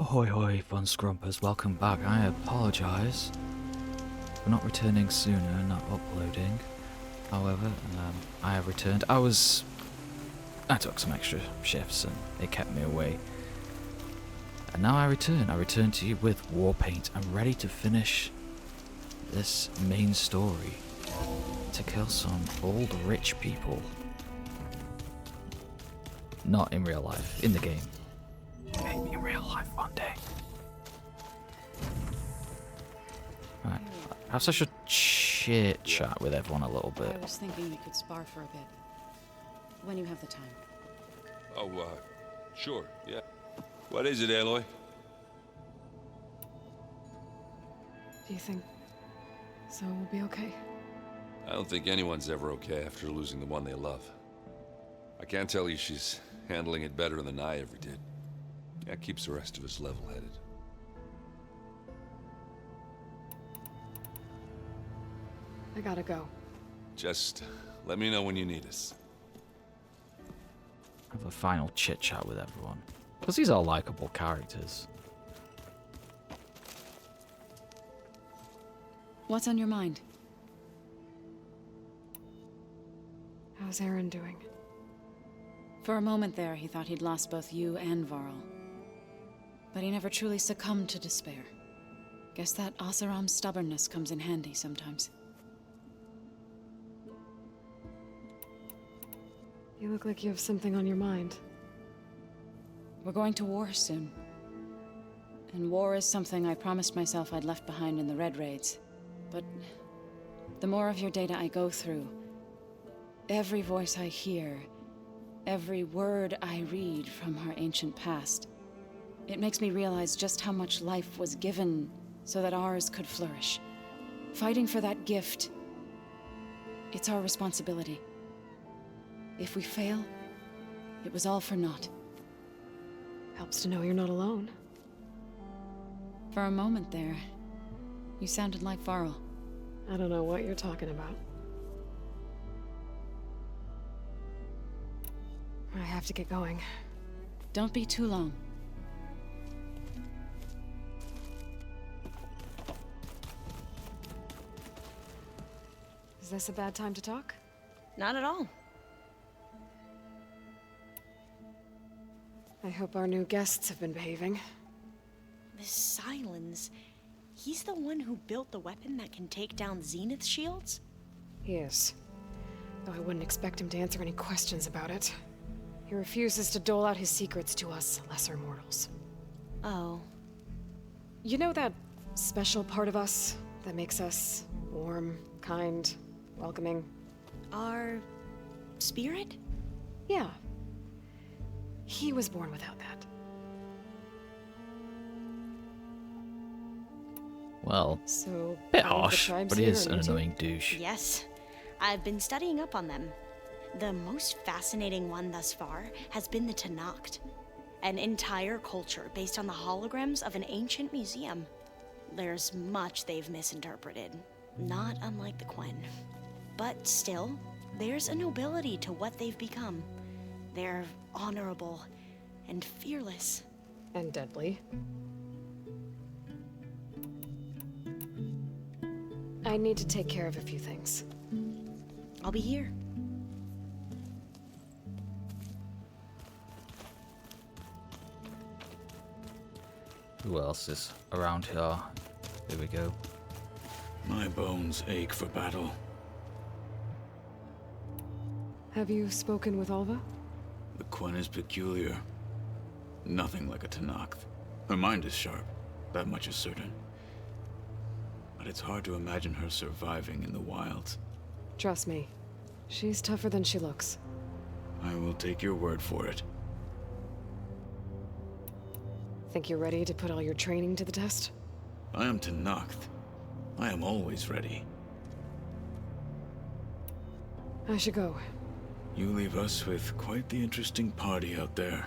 Ahoy hoy, fun scrumpers, welcome back. I apologise for not returning sooner and not uploading. However, I have returned. I took some extra shifts and it kept me away. And now I return. I return to you with Warpaint. I'm ready to finish this main story. To kill some old rich people. Not in real life, in the game. Maybe in real life one day. Right. Perhaps I should chit chat with everyone a little bit. I was thinking we could spar for a bit. When you have the time. Oh, sure, yeah. What is it, Aloy? Do you think Zoe will be okay? I don't think anyone's ever okay after losing the one they love. I can't tell you she's handling it better than I ever did. That keeps the rest of us level-headed. I gotta go. Just let me know when you need us. Have a final chit chat with everyone. Because these are likable characters. What's on your mind? How's Aaron doing? For a moment there, he thought he'd lost both you and Varl. But he never truly succumbed to despair. Guess that Oseram's stubbornness comes in handy sometimes. You look like you have something on your mind. We're going to war soon. And war is something I promised myself I'd left behind in the Red Raids. But the more of your data I go through, every voice I hear, every word I read from our ancient past, it makes me realize just how much life was given so that ours could flourish. Fighting for that gift, it's our responsibility. If we fail, it was all for naught. Helps to know you're not alone. For a moment there, you sounded like Varl. I don't know what you're talking about. I have to get going. Don't be too long. Is this a bad time to talk? Not at all. I hope our new guests have been behaving. This Silence, he's the one who built the weapon that can take down Zenith shields? He is. Though I wouldn't expect him to answer any questions about it. He refuses to dole out his secrets to us lesser mortals. Oh. You know that special part of us that makes us warm, kind, welcoming? Our spirit? Yeah. He was born without that. Well, So, bit all of the harsh, tribes but he here is are an new too? annoying douche. Yes. I've been studying up on them. The most fascinating one thus far has been the Tenakth, an entire culture based on the holograms of an ancient museum. There's much they've misinterpreted, not unlike the Quen. But still, there's a nobility to what they've become. They're honorable and fearless. And deadly. I need to take care of a few things. I'll be here. Who else is around here? Here we go. My bones ache for battle. Have you spoken with Alva? The Quen is peculiar. Nothing like a Tenakth. Her mind is sharp, that much is certain. But it's hard to imagine her surviving in the wilds. Trust me, she's tougher than she looks. I will take your word for it. Think you're ready to put all your training to the test? I am Tenakth. I am always ready. I should go. You leave us with quite the interesting party out there.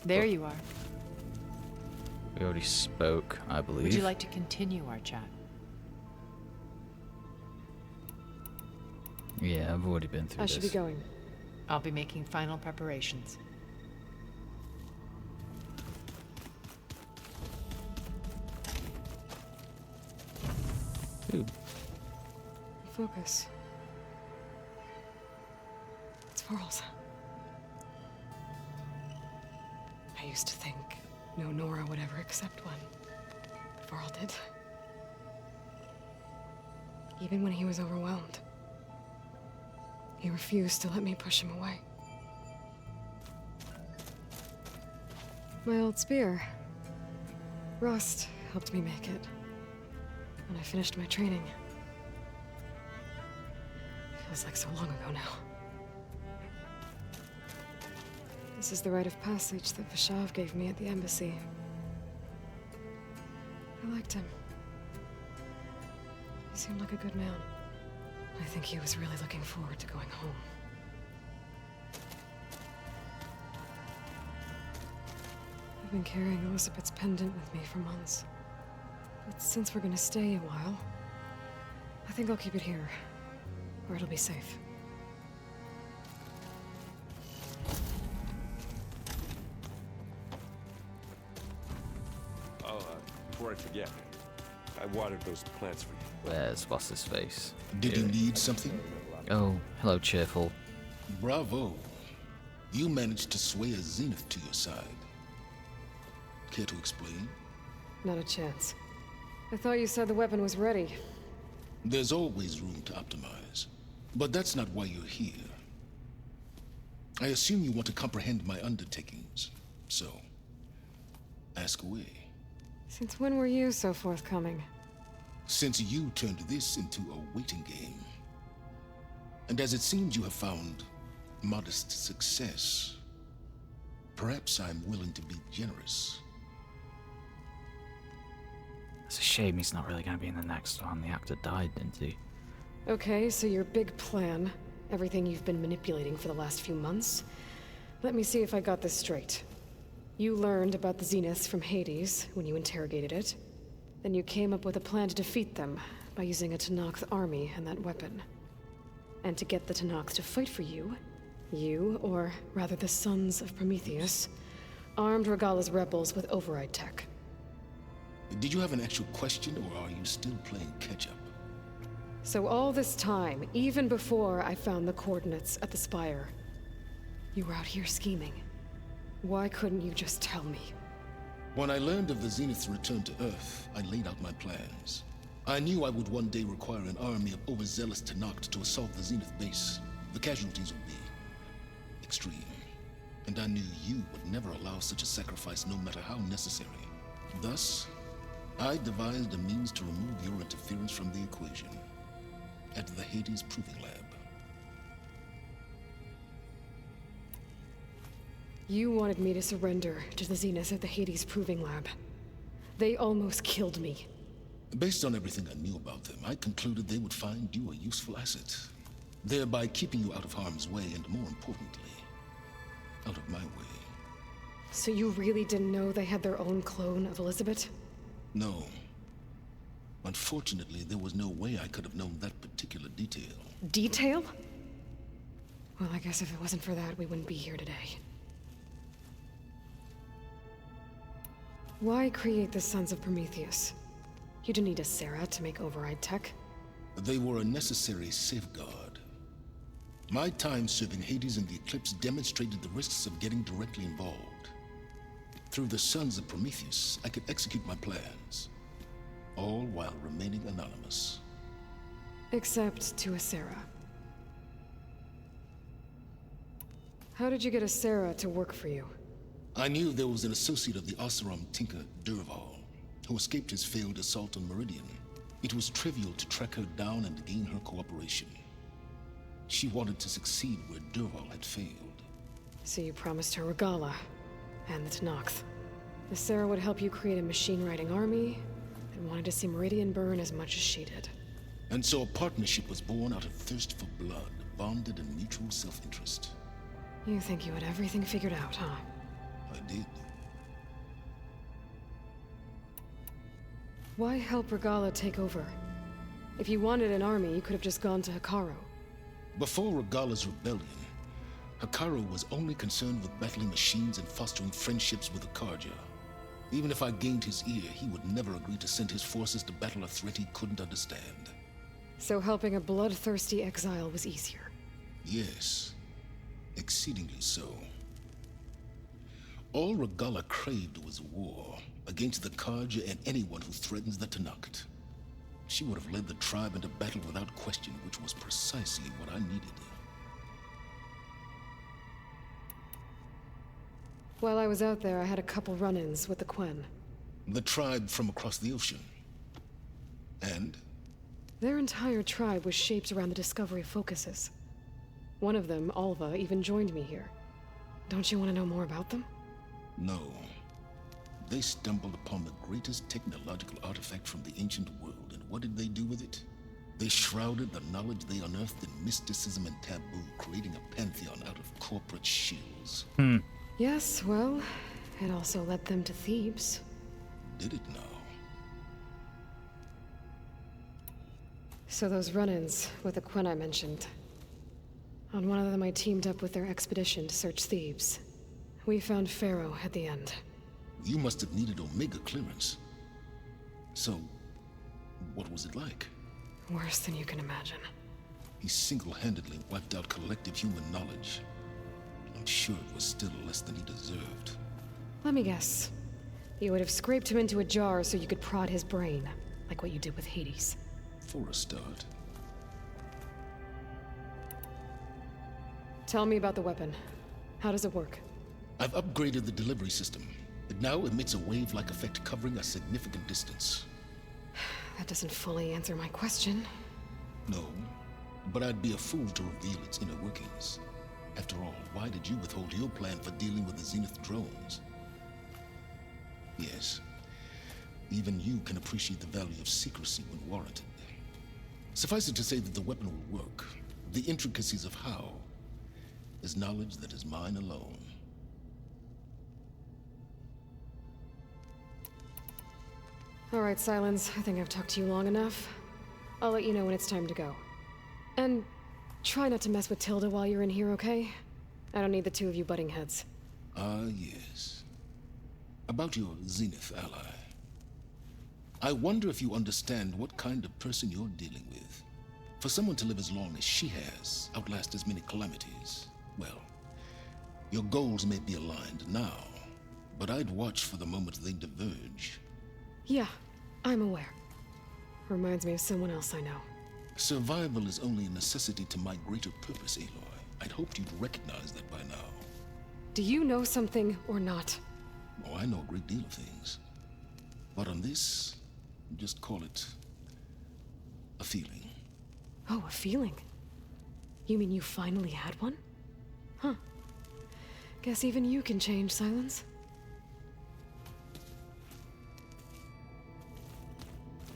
There you are. We already spoke, I believe. Would you like to continue our chat? Yeah, I've already been through I this. should be going. I'll be making final preparations. Ooh, Focus. It's Varl's. I used to think no Nora would ever accept one. But Varl did. Even when he was overwhelmed. He refused to let me push him away. My old spear. Rust helped me make it. When I finished my training. Feels like so long ago now. This is the rite of passage that Vishav gave me at the embassy. I liked him. He seemed like a good man. I think he was really looking forward to going home. I've been carrying Elizabeth's pendant with me for months. But since we're gonna stay a while, I think I'll keep it here, where it'll be safe. Before I forget, I watered those plants for you. what's his face? Did you need something? Oh, hello, cheerful. Bravo. You managed to sway a Zenith to your side. Care to explain? Not a chance. I thought you said the weapon was ready. There's always room to optimize. But that's not why you're here. I assume you want to comprehend my undertakings. So, ask away. Since when were you so forthcoming? Since you turned this into a waiting game. And as it seems you have found modest success, perhaps I'm willing to be generous. It's a shame he's not really going to be in the next one. The actor died, didn't he? Okay, so your big plan, everything you've been manipulating for the last few months. Let me see if I got this straight. You learned about the Zeniths from Hades when you interrogated it. Then you came up with a plan to defeat them by using a Tenakth army and that weapon. And to get the Tenakth to fight for you, or rather the Sons of Prometheus, armed Regala's rebels with override tech. Did you have an actual question, or are you still playing catch-up? So all this time, even before I found the coordinates at the Spire, you were out here scheming. Why couldn't you just tell me? When I learned of the Zenith's return to Earth, I laid out my plans. I knew I would one day require an army of overzealous Tenakth to assault the Zenith base. The casualties would be extreme. And I knew you would never allow such a sacrifice, no matter how necessary. Thus, I devised a means to remove your interference from the equation at the Hades Proving Lab. You wanted me to surrender to the Zeniths at the Hades Proving Lab. They almost killed me. Based on everything I knew about them, I concluded they would find you a useful asset, thereby keeping you out of harm's way and, more importantly, out of my way. So you really didn't know they had their own clone of Elizabeth? No. Unfortunately, there was no way I could have known that particular detail. Detail? Well, I guess if it wasn't for that, we wouldn't be here today. Why create the Sons of Prometheus? You didn't need a Sarah to make override tech. They were a necessary safeguard. My time serving Hades and the Eclipse demonstrated the risks of getting directly involved. Through the Sons of Prometheus, I could execute my plans, all while remaining anonymous. Except to a Sarah. How did you get a Sarah to work for you? I knew there was an associate of the Oseram tinker, Durval, who escaped his failed assault on Meridian. It was trivial to track her down and gain her cooperation. She wanted to succeed where Durval had failed. So you promised her Regala, and the Tenakth. The Sarah would help you create a machine-riding army, and wanted to see Meridian burn as much as she did. And so a partnership was born out of thirst for blood, bonded in mutual self-interest. You think you had everything figured out, huh? I did. Why help Regala take over? If you wanted an army, you could have just gone to Hikaru. Before Regala's rebellion, Hikaru was only concerned with battling machines and fostering friendships with the Karja. Even if I gained his ear, he would never agree to send his forces to battle a threat he couldn't understand. So helping a bloodthirsty exile was easier. Yes, exceedingly so. All Regala craved was war against the Karja and anyone who threatens the Tenakth. She would have led the tribe into battle without question, which was precisely what I needed. While I was out there, I had a couple run-ins with the Quen. The tribe from across the ocean. And? Their entire tribe was shaped around the discovery focuses. One of them, Alva, even joined me here. Don't you want to know more about them? No. They stumbled upon the greatest technological artifact from the ancient world, and what did they do with it? They shrouded the knowledge they unearthed in mysticism and taboo, creating a pantheon out of corporate shills. Yes, well, it also led them to Thebes. Did it now? So those run-ins with the Quen I mentioned. On one of them I teamed up with their expedition to search Thebes. We found Pharaoh at the end. You must have needed Omega clearance. So, what was it like? Worse than you can imagine. He single-handedly wiped out collective human knowledge. I'm sure it was still less than he deserved. Let me guess. You would have scraped him into a jar so you could prod his brain, like what you did with Hades. For a start. Tell me about the weapon. How does it work? I've upgraded the delivery system. It now emits a wave-like effect covering a significant distance. That doesn't fully answer my question. No, but I'd be a fool to reveal its inner workings. After all, why did you withhold your plan for dealing with the Zenith drones? Yes, even you can appreciate the value of secrecy when warranted. Suffice it to say that the weapon will work. The intricacies of how is knowledge that is mine alone. All right, Silence. I think I've talked to you long enough. I'll let you know when it's time to go. And try not to mess with Tilda while you're in here, okay? I don't need the two of you butting heads. Ah, yes. About your Zenith ally. I wonder if you understand what kind of person you're dealing with. For someone to live as long as she has, outlast as many calamities, well, your goals may be aligned now, but I'd watch for the moment they diverge. Yeah, I'm aware. Reminds me of someone else I know. Survival is only a necessity to my greater purpose, Aloy. I'd hoped you'd recognize that by now. Do you know something or not? Oh, I know a great deal of things. But on this, just call it a feeling. Oh, a feeling? You mean you finally had one? Huh. Guess even you can change, Silence.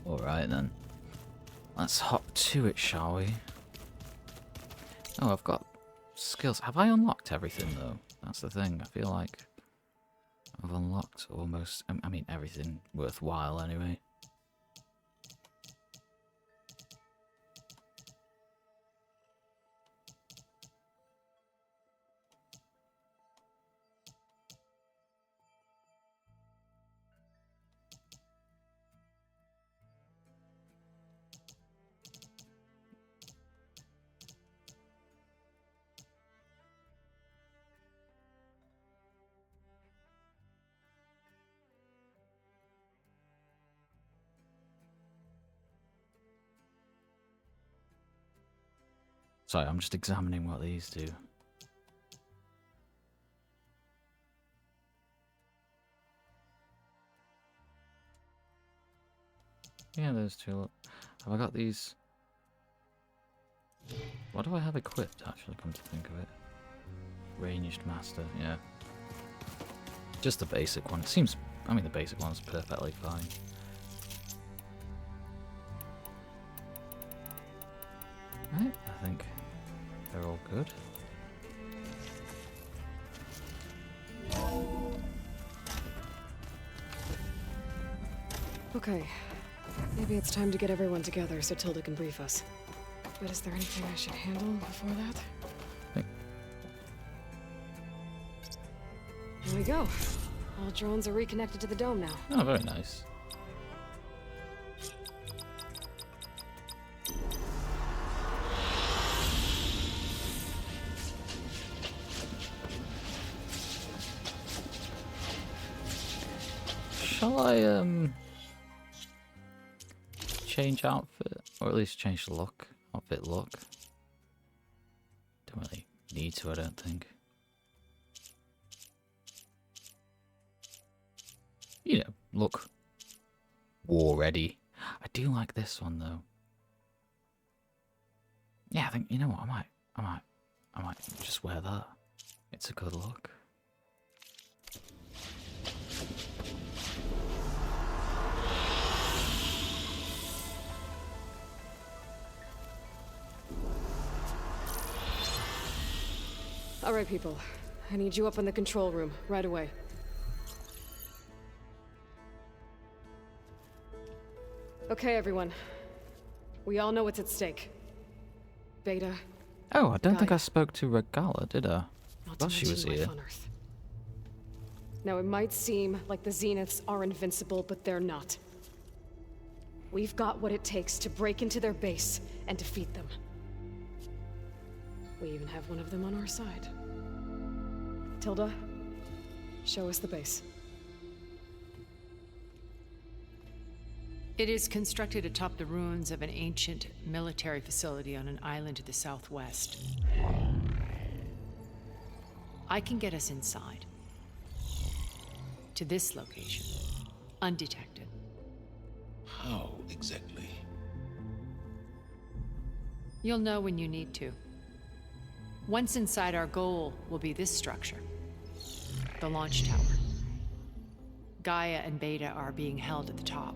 Alright then. Let's hop to it, shall we? Oh, I've got skills. Have I unlocked everything, though? That's the thing. I feel like I've unlocked almost... I mean, everything worthwhile, anyway. Sorry, I'm just examining what these do. Yeah, those two look. Have I got these? What do I have equipped, actually, come to think of it? Ranged Master, yeah. Just the basic one. It seems, I mean, the basic one's perfectly fine. Right, I think they're all good. Okay. Maybe it's time to get everyone together so Tilda can brief us. But is there anything I should handle before that? Hey. Here we go. All drones are reconnected to the dome now. Oh, very nice. Shall I, change outfit? Or at least change the look? Outfit look? Don't really need to, I don't think. You know, look. War ready. I do like this one, though. Yeah, I think, you know what, I might just wear that. It's a good look. All right, people. I need you up in the control room, right away. Okay, everyone. We all know what's at stake. Beta. Oh, I don't think Gaia. I spoke to Regala, did I? Not Thought to she was mention here. life on Earth. Now, it might seem like the Zeniths are invincible, but they're not. We've got what it takes to break into their base and defeat them. We even have one of them on our side. Tilda, show us the base. It is constructed atop the ruins of an ancient military facility on an island to the southwest. I can get us inside. To this location. Undetected. How exactly? You'll know when you need to. Once inside, our goal will be this structure. The launch tower. Gaia and Beta are being held at the top.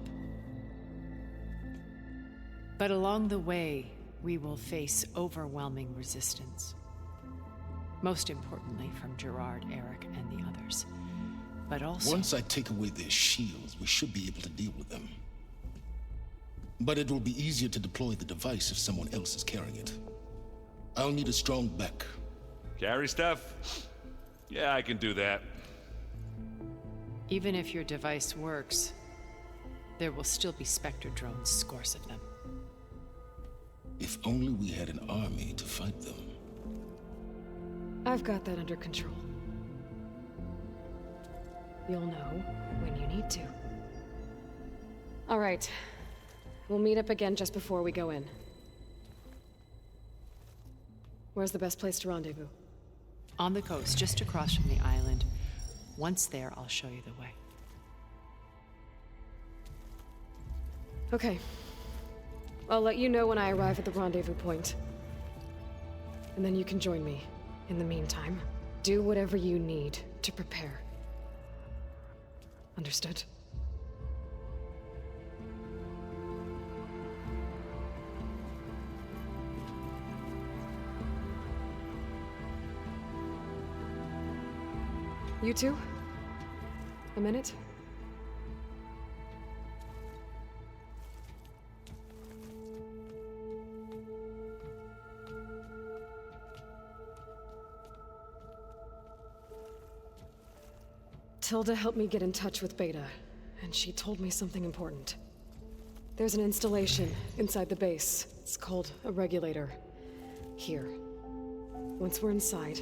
But along the way, we will face overwhelming resistance. Most importantly, from Gerard, Eric, and the others. But also... Once I take away their shields, we should be able to deal with them. But it will be easier to deploy the device if someone else is carrying it. I'll need a strong back. Carry stuff? Yeah, I can do that. Even if your device works, there will still be Spectre drones, scores of them. If only we had an army to fight them. I've got that under control. You'll know when you need to. All right. We'll meet up again just before we go in. Where's the best place to rendezvous? On the coast, just across from the island. Once there, I'll show you the way. Okay. I'll let you know when I arrive at the rendezvous point. And then you can join me. In the meantime, do whatever you need to prepare. Understood? You two? A minute? Tilda helped me get in touch with Beta, and she told me something important. There's an installation inside the base. It's called a regulator. Here. Once we're inside,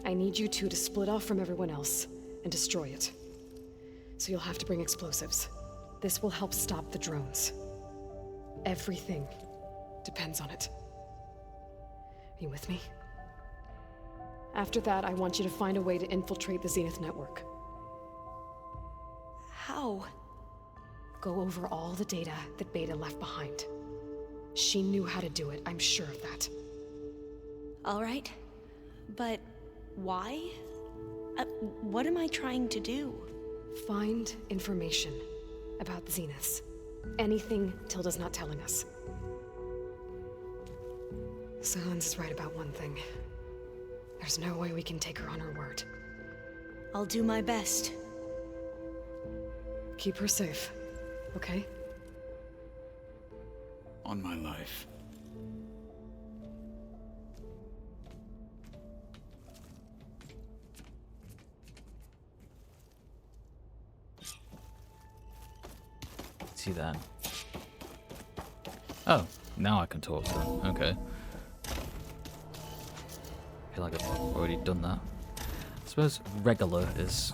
I need you two to split off from everyone else and destroy it. So you'll have to bring explosives. This will help stop the drones. Everything depends on it. Are you with me? After that, I want you to find a way to infiltrate the Zenith network. How? Go over all the data that Beta left behind. She knew how to do it, I'm sure of that. All right. But why? What am I trying to do? Find information about the Zeniths. Anything Tilda's not telling us. Silence is right about one thing. There's no way we can take her on her word. I'll do my best. Keep her safe, okay? On my life. Alrighty then. Oh, now I can talk to them. Okay. I feel like I've already done that. I suppose Regular is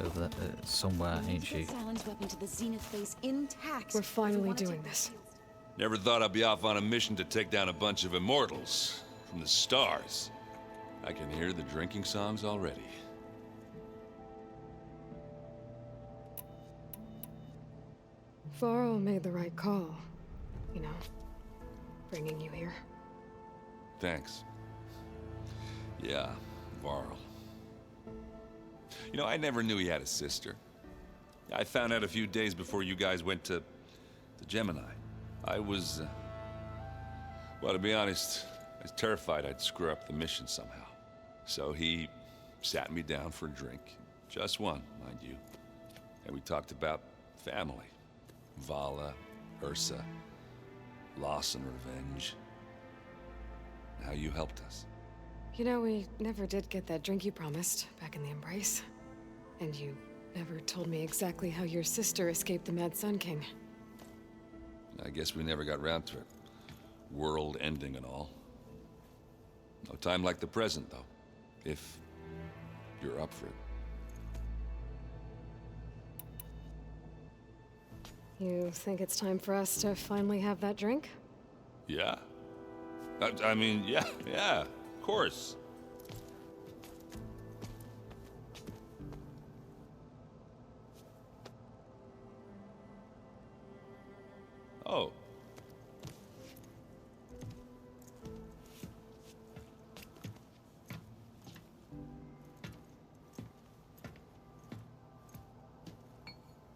over there somewhere, ain't she? Silence weapon to the Zenith base intact. We're finally doing this. Never thought I'd be off on a mission to take down a bunch of immortals from the stars. I can hear the drinking songs already. Varl made the right call. You know, bringing you here. Thanks. Yeah, Varl. You know, I never knew he had a sister. I found out a few days before you guys went to Gemini. I was, well, to be honest, I was terrified I'd screw up the mission somehow. So he sat me down for a drink. Just one, mind you. And we talked about family. Vala, Ursa, loss and revenge. And how you helped us. You know, we never did get that drink you promised back in the Embrace. And you never told me exactly how your sister escaped the Mad Sun King. I guess we never got round to it. World ending and all. No time like the present, though. If you're up for it. You think it's time for us to finally have that drink? Yeah. I mean, yeah, of course. Oh.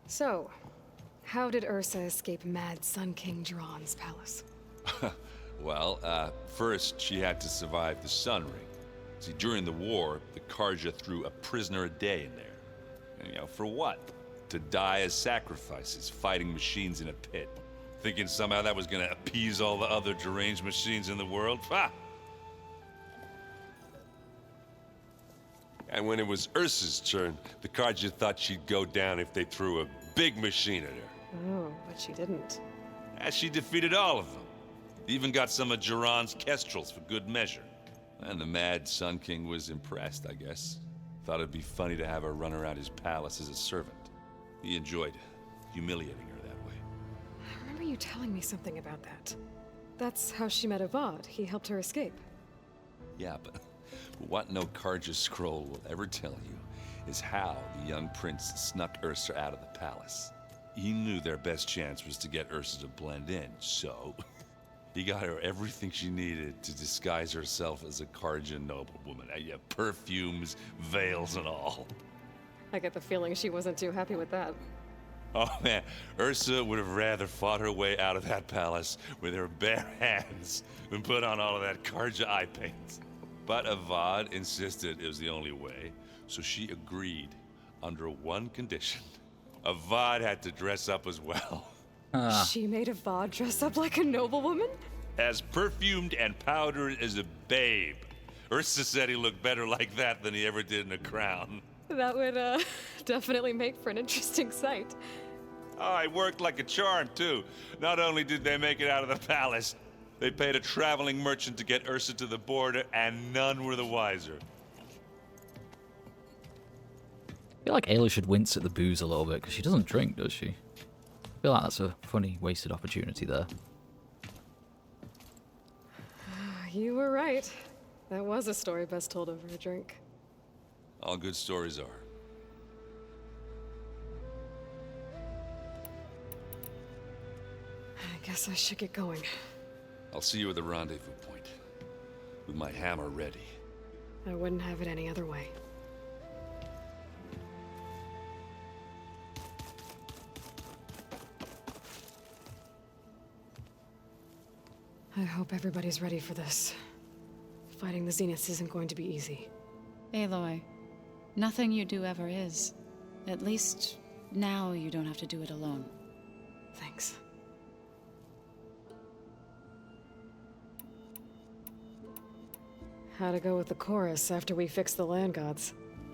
So, how did Ursa escape Mad Sun King Jiran's palace? Well, first she had to survive the Sun Ring. See, during the war, the Karja threw a prisoner a day in there. And, you know, for what? To die as sacrifices, fighting machines in a pit. Thinking somehow that was gonna appease all the other deranged machines in the world? Ha! And when it was Ursa's turn, the Karja thought she'd go down if they threw a big machine at her. Oh, but she didn't. And she defeated all of them. Even got some of Jiran's kestrels for good measure. And the Mad Sun King was impressed, I guess. Thought it'd be funny to have her run around his palace as a servant. He enjoyed humiliating her that way. I remember you telling me something about that. That's how she met Avad. He helped her escape. Yeah, but what no Karja scroll will ever tell you is how the young prince snuck Ursa out of the palace. He knew their best chance was to get Ursa to blend in, so he got her everything she needed to disguise herself as a Karja noblewoman. Yeah, perfumes, veils, and all. I get the feeling she wasn't too happy with that. Oh man, Ursa would have rather fought her way out of that palace with her bare hands than put on all of that Karja eye paint. But Avad insisted it was the only way, so she agreed under one condition. Avad had to dress up as well. She made Avad dress up like a noblewoman? As perfumed and powdered as a babe. Ursa said he looked better like that than he ever did in a crown. That would, definitely make for an interesting sight. Oh, it worked like a charm, too. Not only did they make it out of the palace, they paid a traveling merchant to get Ursa to the border, and none were the wiser. I feel like Ayla should wince at the booze a little bit, because she doesn't drink, does she? I feel like that's a funny, wasted opportunity there. You were right. That was a story best told over a drink. All good stories are. I guess I should get going. I'll see you at the rendezvous point, with my hammer ready. I wouldn't have it any other way. I hope everybody's ready for this. Fighting the Zeniths isn't going to be easy. Aloy, nothing you do ever is. At least, now you don't have to do it alone. Thanks. How'd it go with the chorus after we fixed the land gods?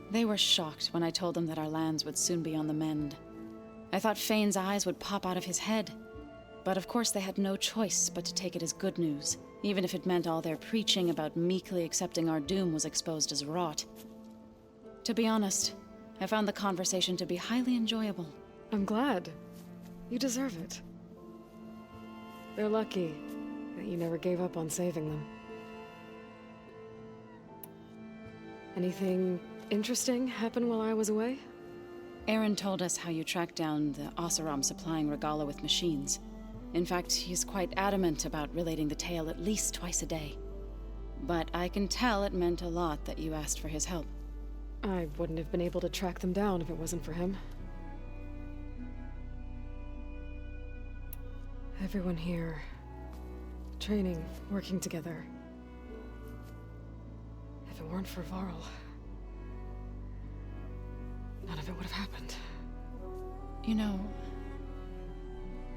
They were shocked when I told them that our lands would soon be on the mend. I thought Fane's eyes would pop out of his head. But of course they had no choice but to take it as good news, even if it meant all their preaching about meekly accepting our doom was exposed as rot. To be honest, I found the conversation to be highly enjoyable. I'm glad. You deserve it. They're lucky that you never gave up on saving them. Anything interesting happen while I was away? Aaron told us how you tracked down the Oseram supplying Regala with machines. In fact, he's quite adamant about relating the tale at least twice a day. But I can tell it meant a lot that you asked for his help. I wouldn't have been able to track them down if it wasn't for him. Everyone here. Training, working together. If it weren't for Varl, none of it would have happened. You know,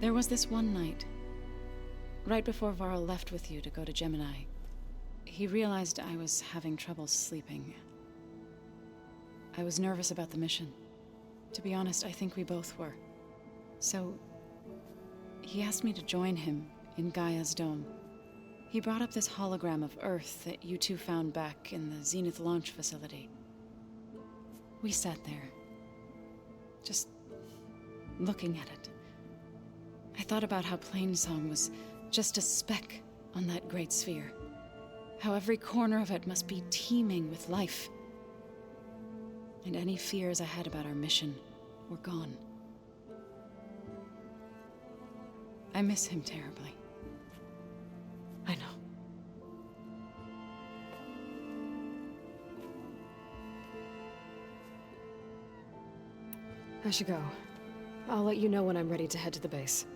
there was this one night, right before Varl left with you to go to Gemini. He realized I was having trouble sleeping. I was nervous about the mission. To be honest, I think we both were. So, he asked me to join him in Gaia's dome. He brought up this hologram of Earth that you two found back in the Zenith launch facility. We sat there, just looking at it. I thought about how Plainsong was just a speck on that great sphere. How every corner of it must be teeming with life. And any fears I had about our mission were gone. I miss him terribly. I know. I should go. I'll let you know when I'm ready to head to the base.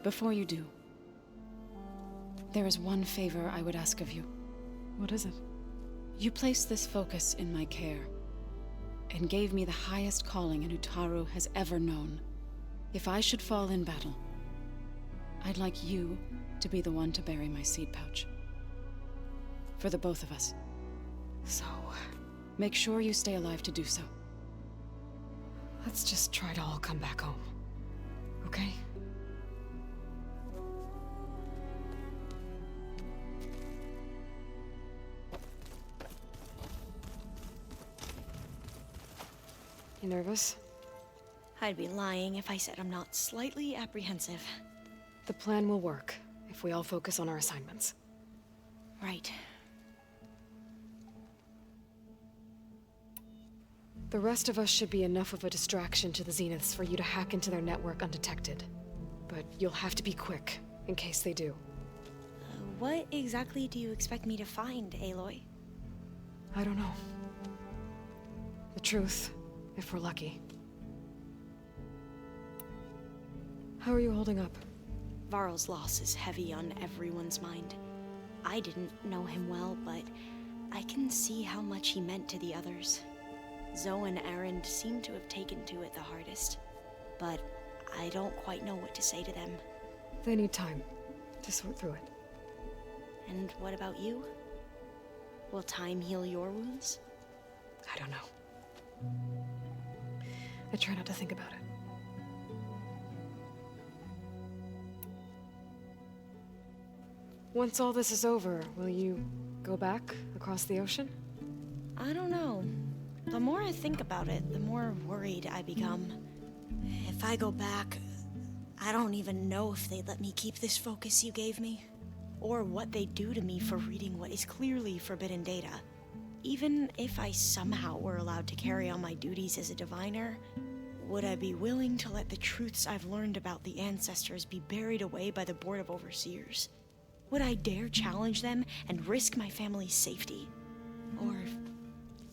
Before you do, there is one favor I would ask of you. What is it? You placed this focus in my care, and gave me the highest calling an Utaru has ever known. If I should fall in battle, I'd like you to be the one to bury my seed pouch. For the both of us. So, make sure you stay alive to do so. let's just try to all come back home. Okay? You nervous? I'd be lying if I said I'm not slightly apprehensive. The plan will work if we all focus on our assignments. Right. The rest of us should be enough of a distraction to the Zeniths for you to hack into their network undetected. But you'll have to be quick, in case they do. What exactly do you expect me to find, Aloy? I don't know. The truth, if we're lucky. How are you holding up? Varl's loss is heavy on everyone's mind. I didn't know him well, but I can see how much he meant to the others. Zoe and Aaron seem to have taken to it the hardest, but I don't quite know what to say to them. They need time to sort through it. And what about you? Will time heal your wounds? I don't know. I try not to think about it. Once all this is over, will you go back across the ocean? I don't know. The more I think about it, the more worried I become. If I go back, I don't even know if they'd let me keep this focus you gave me, or what they'd do to me for reading what is clearly forbidden data. Even if I somehow were allowed to carry on my duties as a diviner, would I be willing to let the truths I've learned about the ancestors be buried away by the Board of Overseers? Would I dare challenge them and risk my family's safety? Or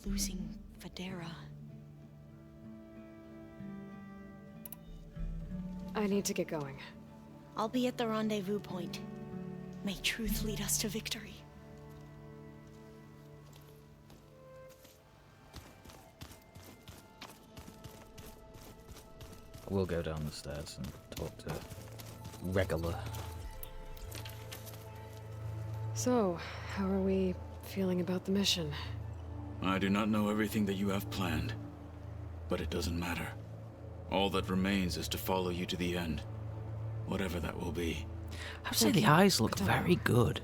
losing Federa? I need to get going. I'll be at the rendezvous point. May truth lead us to victory. We'll go down the stairs and talk to Regula. So, how are we feeling about the mission? I do not know everything that you have planned, but it doesn't matter. All that remains is to follow you to the end, whatever that will be. I would say the eyes look very good.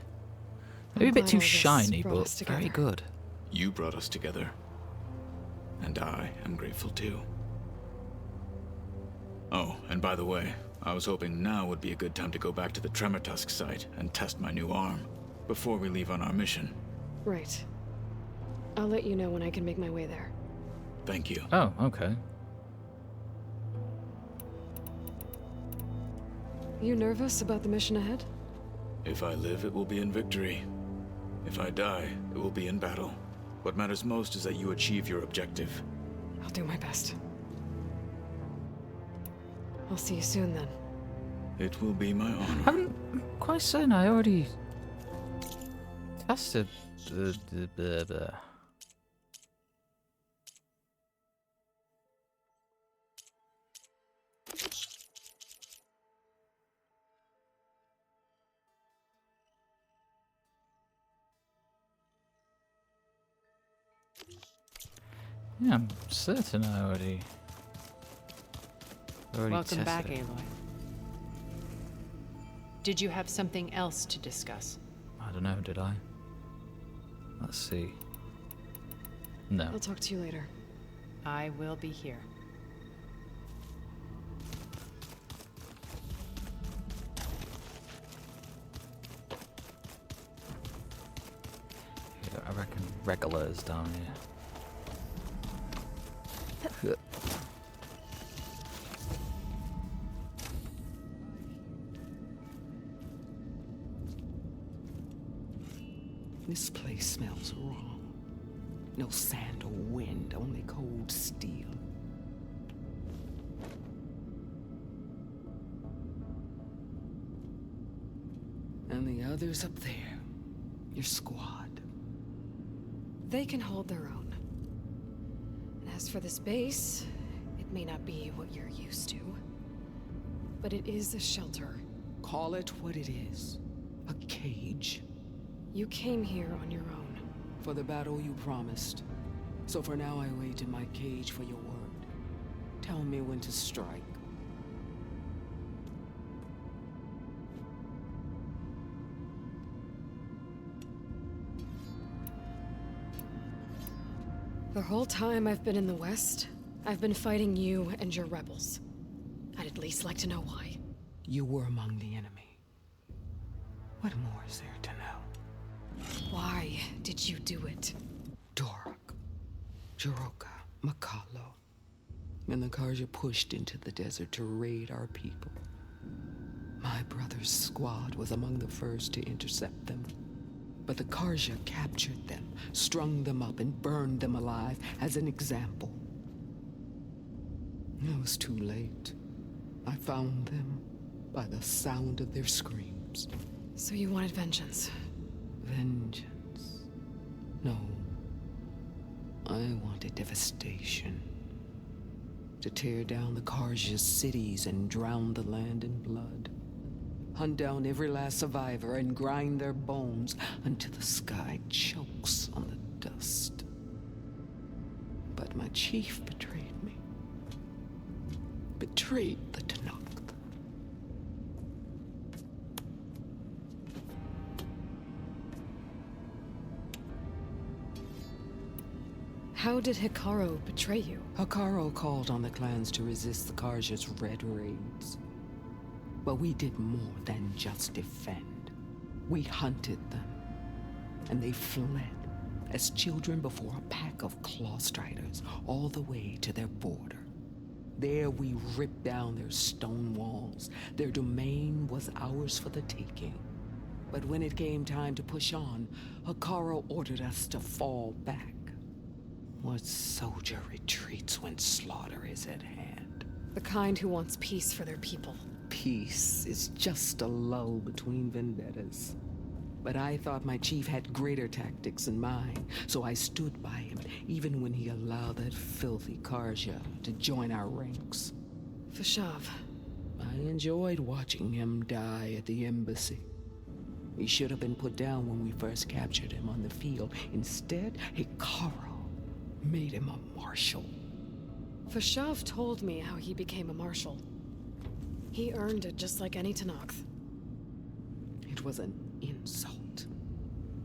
Maybe a I'm bit glad too all this shiny, brought but us very together. good. You brought us together, and I am grateful too. Oh, and by the way, I was hoping now would be a good time to go back to the Tremor Tusk site and test my new arm before we leave on our mission. Right. I'll let you know when I can make my way there. Thank you. Oh, okay. You nervous about the mission ahead? If I live, it will be in victory. If I die, it will be in battle. What matters most is that you achieve your objective. I'll do my best. I'll see you soon then. It will be my honor. I'm quite certain I already tested the. Yeah, I'm certain I already Welcome tested back, it. Aloy. Did you have something else to discuss? I don't know, did I? Let's see. No. I'll talk to you later. I will be here. Yeah, I reckon regulars down here. This place smells wrong. No sand or wind, only cold steel. And the others up there, your squad. They can hold their own. And as for this base, it may not be what you're used to. But it is a shelter. Call it what it is. A cage. You came here on your own. For the battle you promised. So for now I wait in my cage for your word. Tell me when to strike. The whole time I've been in the West, I've been fighting you and your rebels. I'd at least like to know why. You were among the enemy. What more is there to know? Why did you do it? Dorok, Jiroka, Makalo. And the Karja pushed into the desert to raid our people. My brother's squad was among the first to intercept them. But the Karja captured them, strung them up, and burned them alive as an example. It was too late. I found them by the sound of their screams. So you wanted vengeance? Vengeance? No. I wanted devastation. To tear down the Karja's cities and drown the land in blood. Hunt down every last survivor and grind their bones until the sky chokes on the dust. But my chief betrayed me. Betrayed the Tenakth. How did Hikaru betray you? Hikaru called on the clans to resist the Karja's red raids. But we did more than just defend. We hunted them. And they fled, as children before a pack of Clawstriders, all the way to their border. There we ripped down their stone walls. Their domain was ours for the taking. But when it came time to push on, Hikaru ordered us to fall back. What soldier retreats when slaughter is at hand? The kind who wants peace for their people. Peace is just a lull between vendettas. But I thought my chief had greater tactics in mind, so I stood by him, even when he allowed that filthy Karja to join our ranks. Fashav. I enjoyed watching him die at the embassy. He should have been put down when we first captured him on the field. Instead, Hikaru made him a marshal. Fashav told me how he became a marshal. He earned it just like any Tenakth. It was an insult.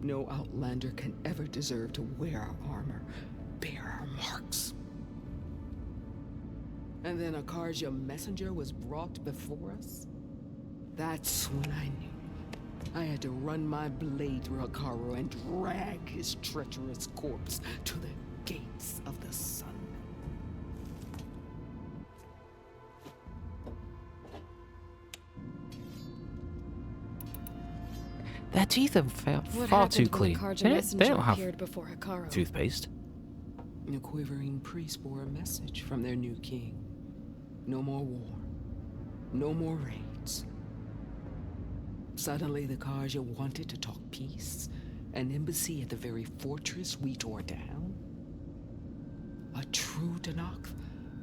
No Outlander can ever deserve to wear our armor, bear our marks. And then a Karja messenger was brought before us? That's when I knew. I had to run my blade through Hakaru and drag his treacherous corpse to the gates of the sun. Their teeth are far What too happened when clean. the Karja They messenger don't have appeared before Hakaru? toothpaste. The quivering priest bore a message from their new king. No more war. No more raids. Suddenly, the Karja wanted to talk peace. An embassy at the very fortress we tore down. A true Tenakth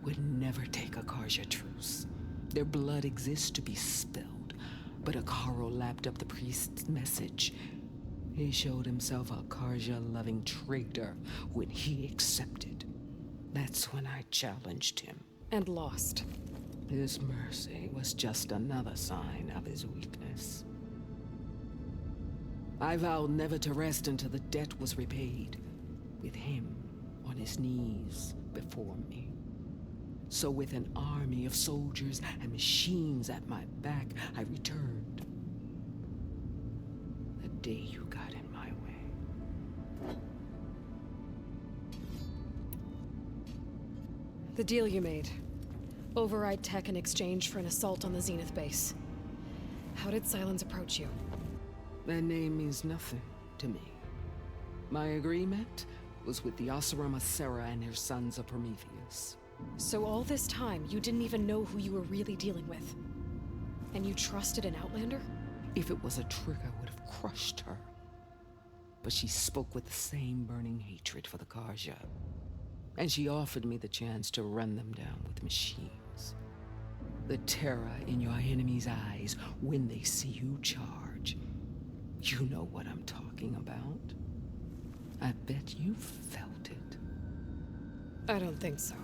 would never take a Karja truce. Their blood exists to be spilled. But Hakaru lapped up the priest's message. He showed himself a Karja-loving traitor when he accepted. That's when I challenged him. And lost. His mercy was just another sign of his weakness. I vowed never to rest until the debt was repaid, with him on his knees before me. So with an army of soldiers and machines at my back, I returned. The day you got in my way. The deal you made. Override tech in exchange for an assault on the Zenith base. How did Silence approach you? That name means nothing to me. My agreement was with the Oseram Asera and their sons of Prometheus. So all this time, you didn't even know who you were really dealing with? And you trusted an Outlander? If it was a trick, I would have crushed her. But she spoke with the same burning hatred for the Karja. And she offered me the chance to run them down with machines. The terror in your enemy's eyes when they see you charge. You know what I'm talking about. I bet you felt it. I don't think so.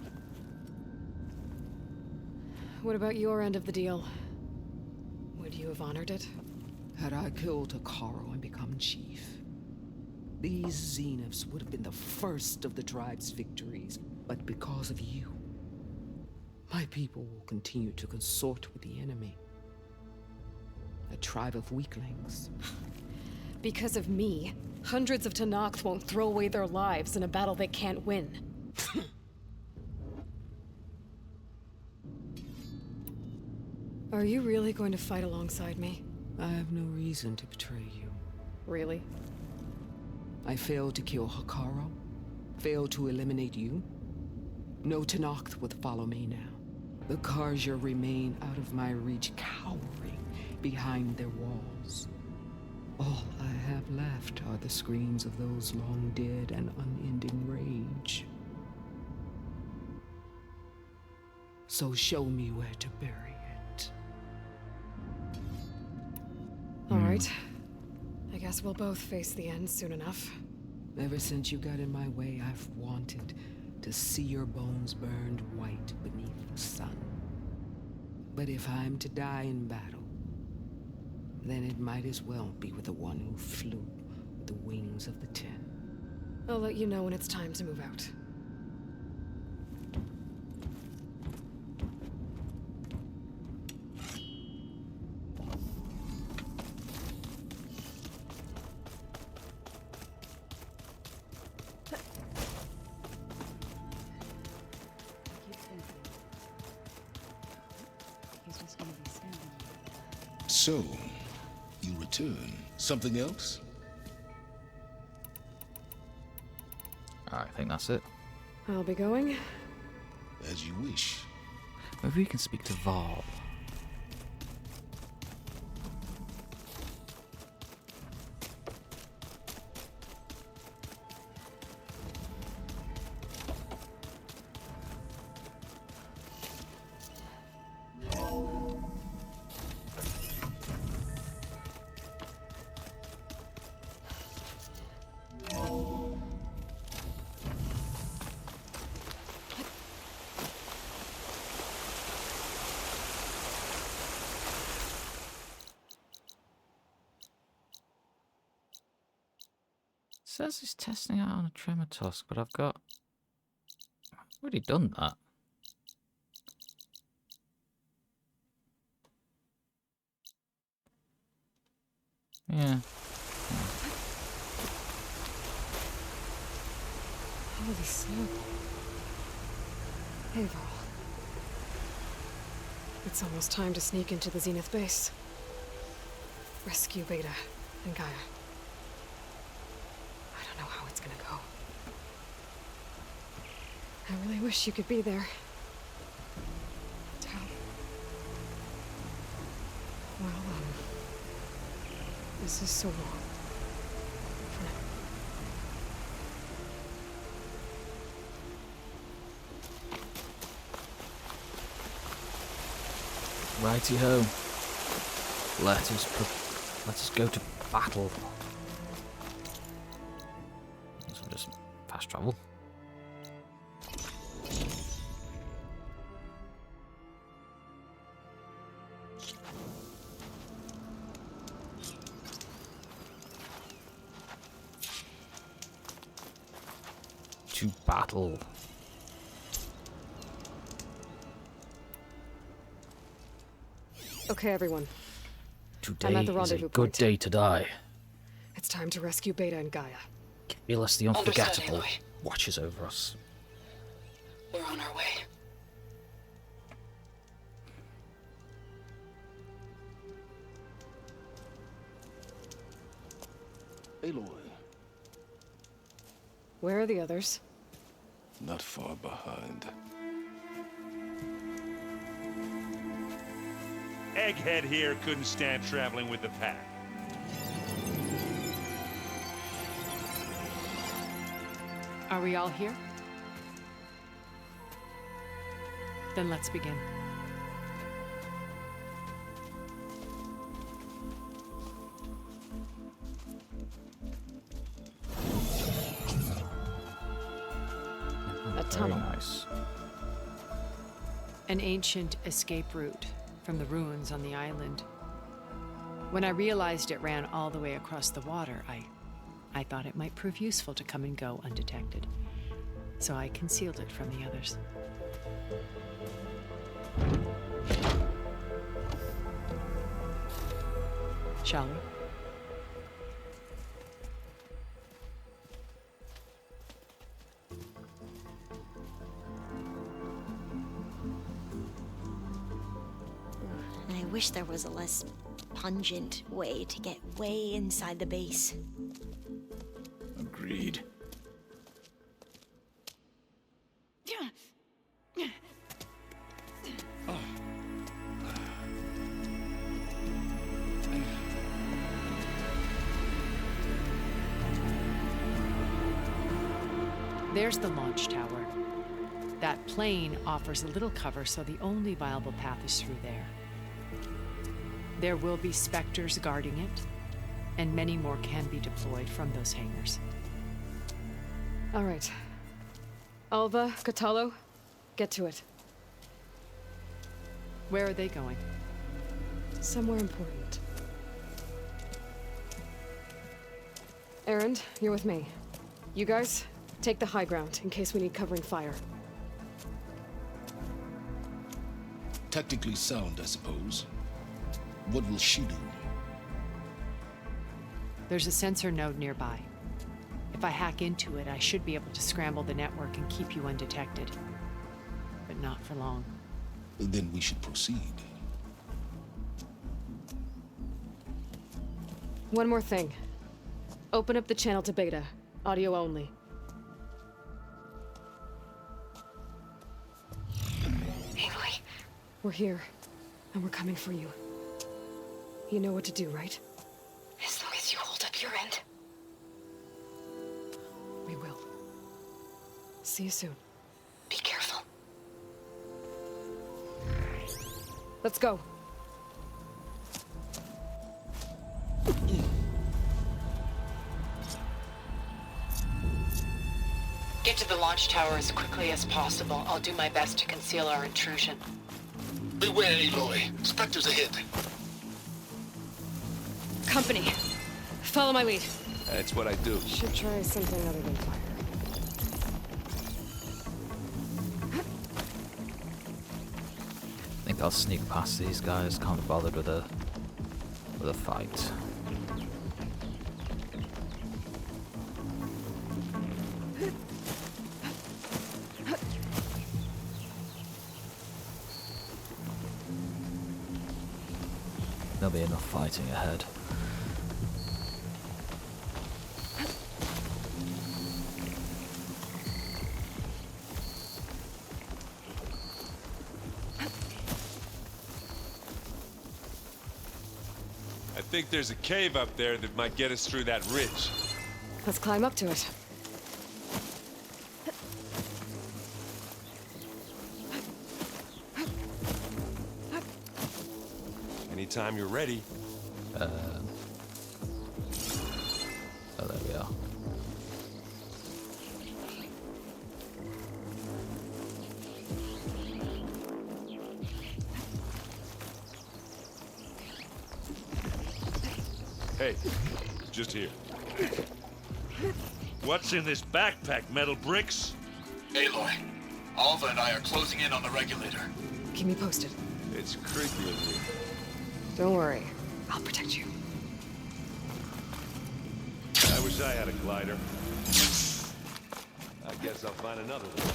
What about your end of the deal? Would you have honored it? Had I killed Hakaru and become chief, these Zeniths would have been the first of the tribe's victories. But because of you, my people will continue to consort with the enemy. A tribe of weaklings. Because of me, hundreds of Tenakth won't throw away their lives in a battle they can't win. Are you really going to fight alongside me? I have no reason to betray you. Really? I failed to kill Hakaru, failed to eliminate you. No Tenakth would follow me now. The Karja remain out of my reach, cowering behind their walls. All I have left are the screams of those long dead and unending rage. So show me where to bury it. All right. I guess we'll both face the end soon enough. Ever since you got in my way, I've wanted to see your bones burned white beneath the sun. But if I'm to die in battle, then it might as well be with the one who flew with the wings of the Ten. I'll let you know when it's time to move out. So, you return. Something else? I think that's it. I'll be going. As you wish. Maybe we can speak to Varl. says he's testing out on a tremor tusk, but I've already done that. Yeah. Holy snow. Hey, Varl. It's almost time to sneak into the Zenith base. Rescue Beta and Gaia. I don't know how it's gonna go. I really wish you could be there. Tal. Well, this is so long. For now. Righty-ho. Let us go to battle. So just fast travel. To battle. Okay, everyone. Today I'm at the is a rendezvous good point. day to die. It's time to rescue Beta and Gaia. Keyless the Unforgettable watches over us. We're on our way. Aloy, Where are the others? not far behind. Egghead here couldn't stand traveling with the pack. Are we all here? Then let's begin. A Very tunnel. nice. An ancient escape route from the ruins on the island. When I realized it ran all the way across the water, I thought it might prove useful to come and go undetected. So I concealed it from the others. Shall we? I wish there was a less pungent way to get way inside the base. Agreed. There's the launch tower. That plane offers a little cover, so the only viable path is through there. There will be specters guarding it, and many more can be deployed from those hangars. All right. Alva, Catalo, get to it. Where are they going? Somewhere important. Erend, you're with me. You guys, take the high ground in case we need covering fire. Tactically sound, I suppose. What will she do? There's a sensor node nearby. If I hack into it, I should be able to scramble the network and keep you undetected. But not for long. Then we should proceed. One more thing. Open up the channel to Beta. Audio only. Aloy, We're here, and we're coming for you. You know what to do, right? as long as you hold up your end. We will. See you soon. Be careful. Let's go. Get to the launch tower as quickly as possible. I'll do my best to conceal our intrusion. Beware, Aloy. Spectres ahead. Company. Follow my lead. That's what I do. Should try something other than fire. I think I'll sneak past these guys. Can't be bothered with a fight. There'll be enough fighting ahead. I think there's a cave up there that might get us through that ridge. Let's climb up to it. Anytime you're ready. Oh, there we are. Hey, just here. What's in this backpack, metal bricks? Aloy, Alva and I are closing in on the regulator. Keep me posted. It's creepy in here. Don't worry. I'll protect you. I wish I had a glider. I guess I'll find another one.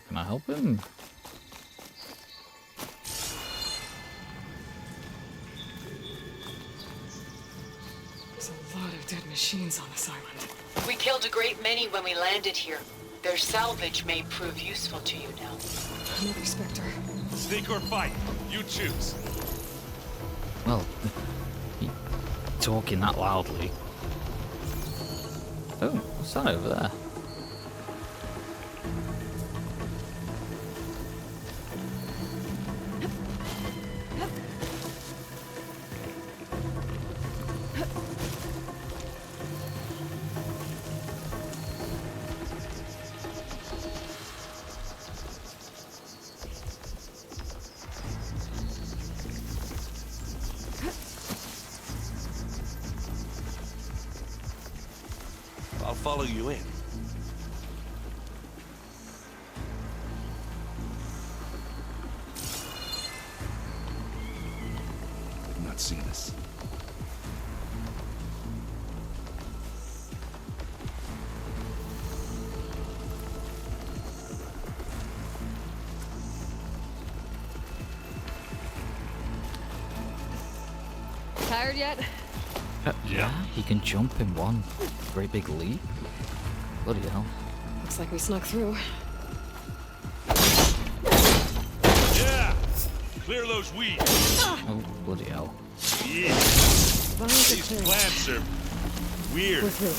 Can I help him? There's a lot of dead machines on this island. We killed a great many when we landed here. Their salvage may prove useful to you now. Another Spectre. Sneak or fight, you choose. Well, talking that loudly. Oh, what's that over there? I'll follow you in. They've not seen us. Tired yet? Yeah, he can jump in one great big leap. Bloody hell. Looks like we snuck through. Yeah! Clear those weeds. Oh, bloody hell. Yeah. Vines are These clear. plants are weird. We're through.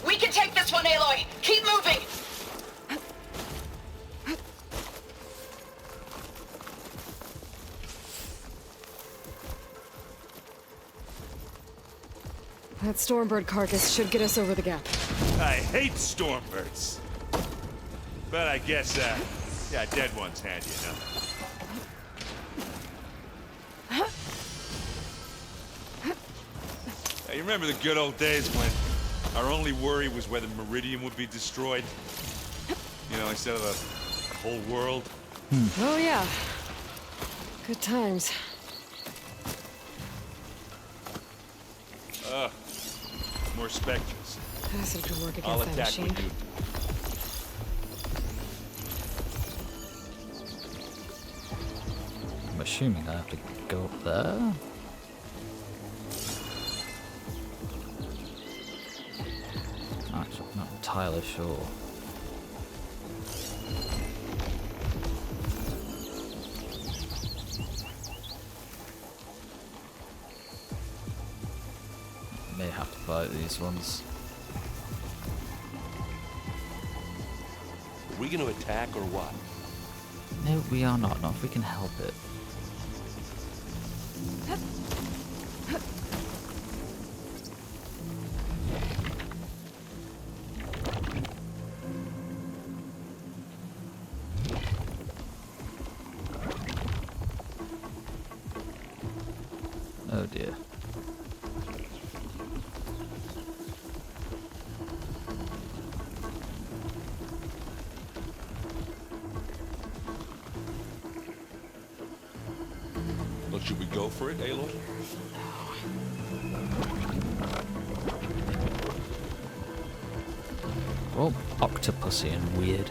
We can take this one, Aloy! Keep moving! That Stormbird carcass should get us over the gap. I hate stormbirds. But I guess, yeah, dead one's handy enough. Hey, you remember the good old days when our only worry was whether Meridian would be destroyed? You know, instead of the whole world? Oh yeah. Good times. More specters. Acid could work I'll against that attack machine. with you. I'm assuming I have to go up there. Actually, I'm not entirely sure. May have to fight these ones. Are we gonna attack or what? No, we are not. Not if we can help it. Oh dear. Well, should we go for it, Aloy? All octopusy and weird.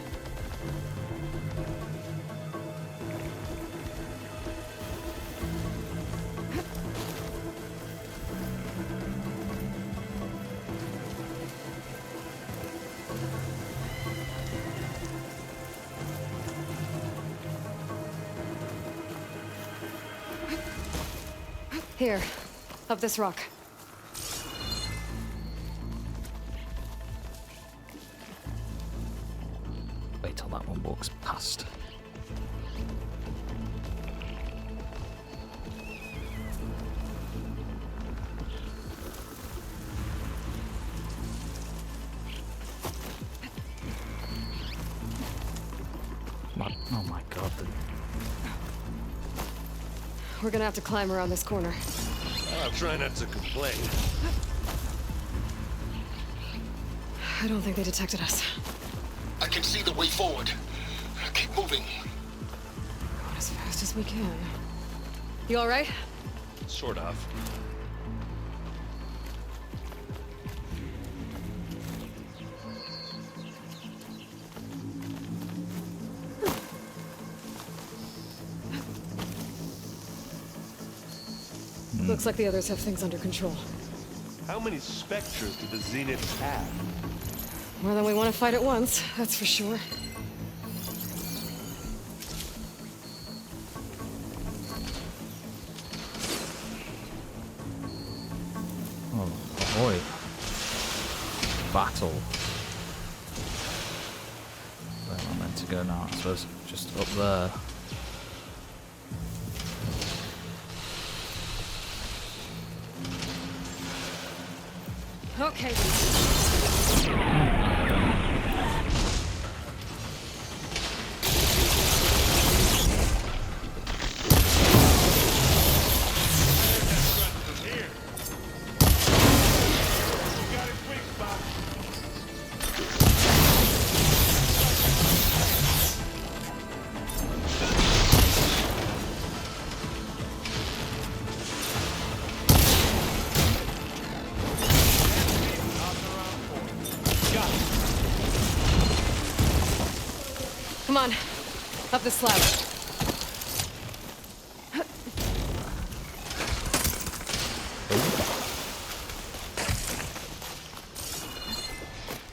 Here, up this rock. Wait till that one walks past. Oh my god. We're gonna have to climb around this corner. I'll try not to complain. I don't think they detected us. I can see the way forward. Keep moving. Going as fast as we can. You all right? Sort of. Looks like the others have things under control. How many specters do the Zeniths have? More than we want to fight at once, that's for sure. Oh boy. Battle. Where am I meant to go now? I suppose just up there. Okay. Come on, up the slab.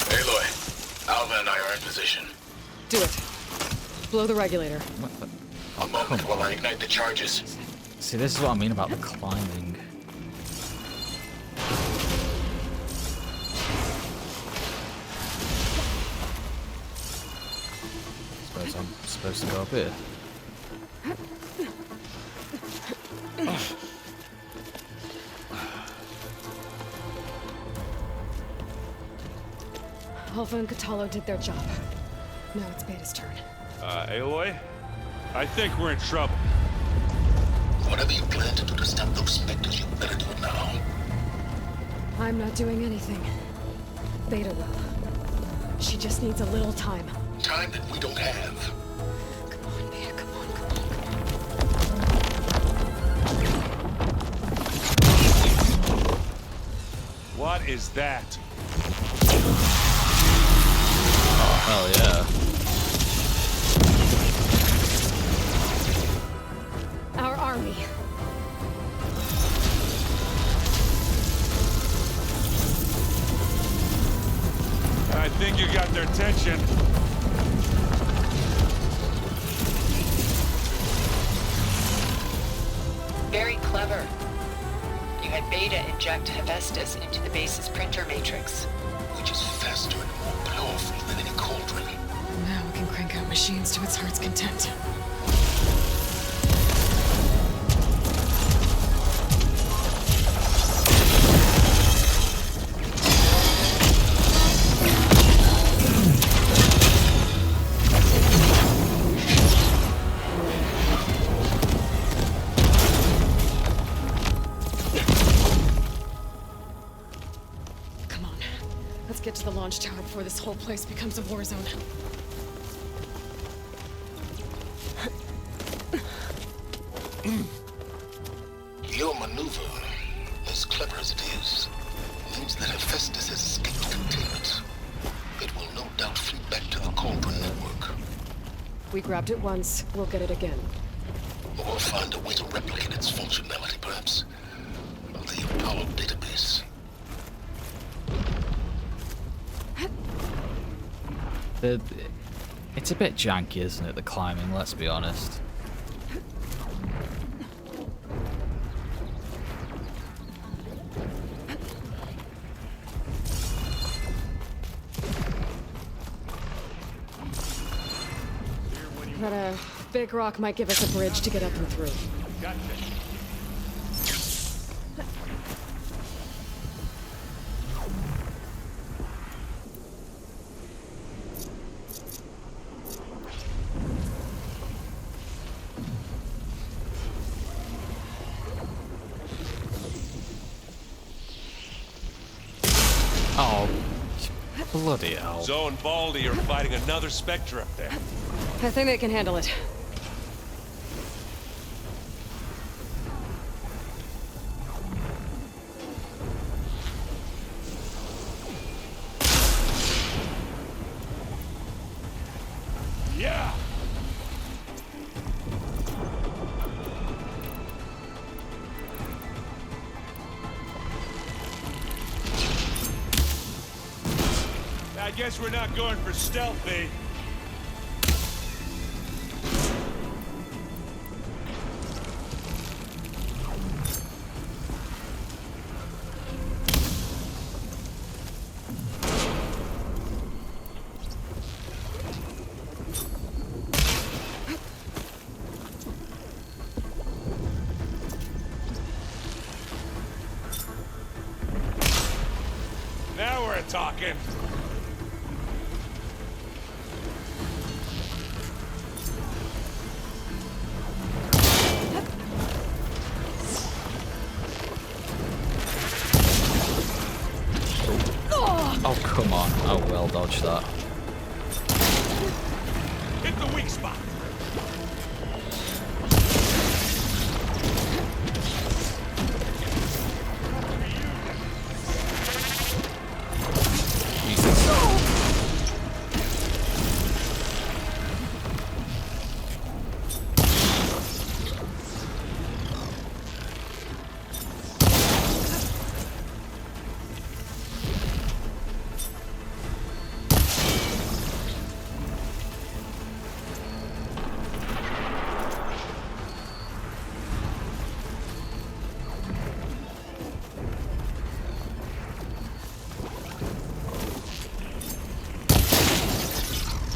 Aloy, Alva and I are in position. Do it. Blow the regulator. A moment while I ignite the charges. See, this is what I mean about the climbing. Suppose I'm supposed to go up here. Alpha and Catalo did their job. Now it's Beta's turn. Aloy? I think we're in trouble. Whatever you plan to do to stop those specters, you better do it now. I'm not doing anything. Beta will. She just needs a little time. Time that we don't have. Come on, Beta, come on, come on. What is that? Oh, hell yeah. Our army. I think you got their attention. Very clever. You had Beta inject Hephaestus into the base's printer matrix. Which is faster and more powerful than any cauldron. Now we can crank out machines to its heart's content. launch tower before this whole place becomes a war zone. Your maneuver, as clever as it is, means that Hephaestus has escaped containment. It will no doubt flee back to the Cauldron network. We grabbed it once, we'll get it again. Or find a way to replicate its functionality, perhaps. The Apollo database. It's a bit janky, isn't it, the climbing, let's be honest. That big rock might give us a bridge to get up and through. Gotcha. Oh, bloody hell. Zoe and Baldy are fighting another Spectre up there. I think they can handle it. Yeah! I guess we're not going for stealthy. Now we're talking. Oh, come on. Oh, well dodged that. Hit the weak spot.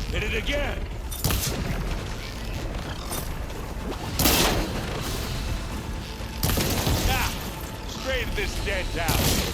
Hit it again. Ah, straight at this dead tower.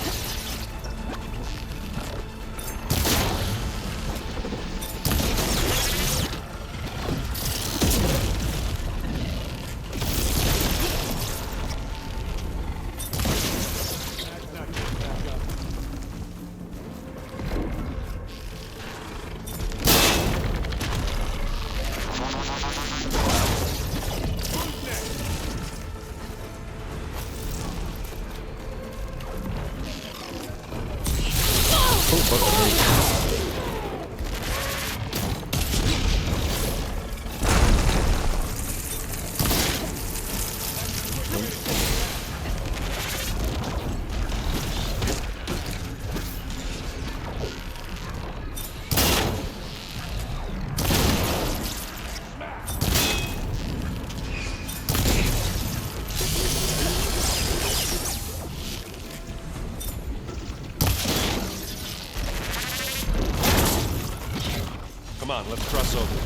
Come on, let's cross over.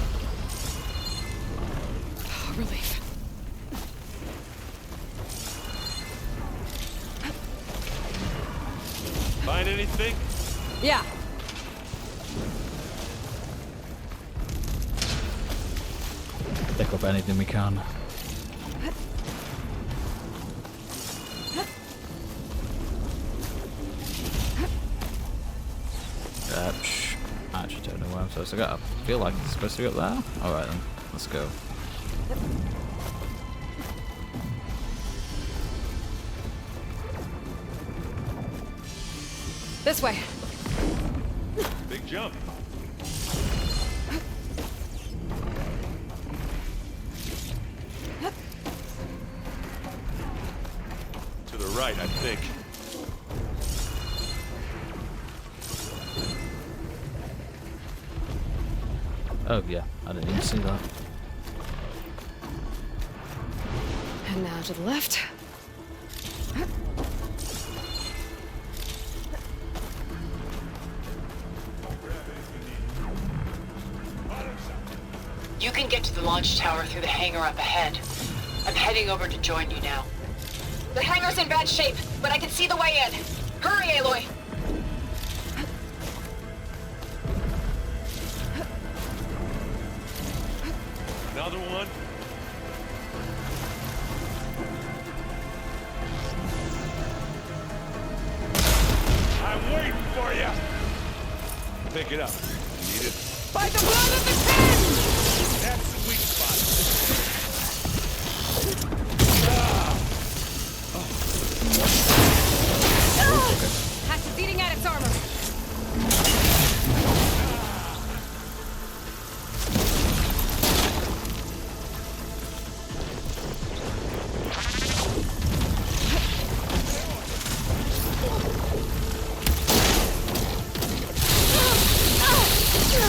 Relief. Find anything? Yeah. Pick up anything we can. I'm supposed to go? I feel like it's supposed to be up there. Alright then, let's go. This way. Big jump. To the right, I think. Oh yeah, I didn't even see that. And now to the left. You can get to the launch tower through the hangar up ahead. I'm heading over to join you now. The hangar's in bad shape, but I can see the way in. Hurry, Aloy! Another one. I'm waiting for you. Pick it up. Need it. By the blood of the ten! That's the weak spot. Hatch is eating at its armor.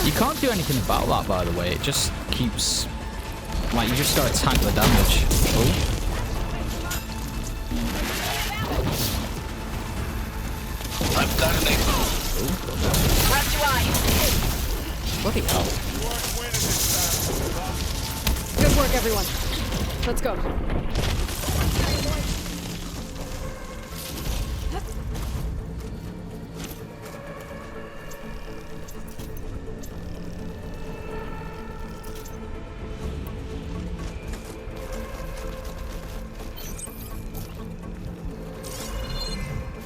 You can't do anything about that, by the way. It just keeps... Like, you just gotta tank the damage. Oh. I'm starting. Grab your eye. Bloody hell. You aren't winning this time. Good work, everyone. Let's go.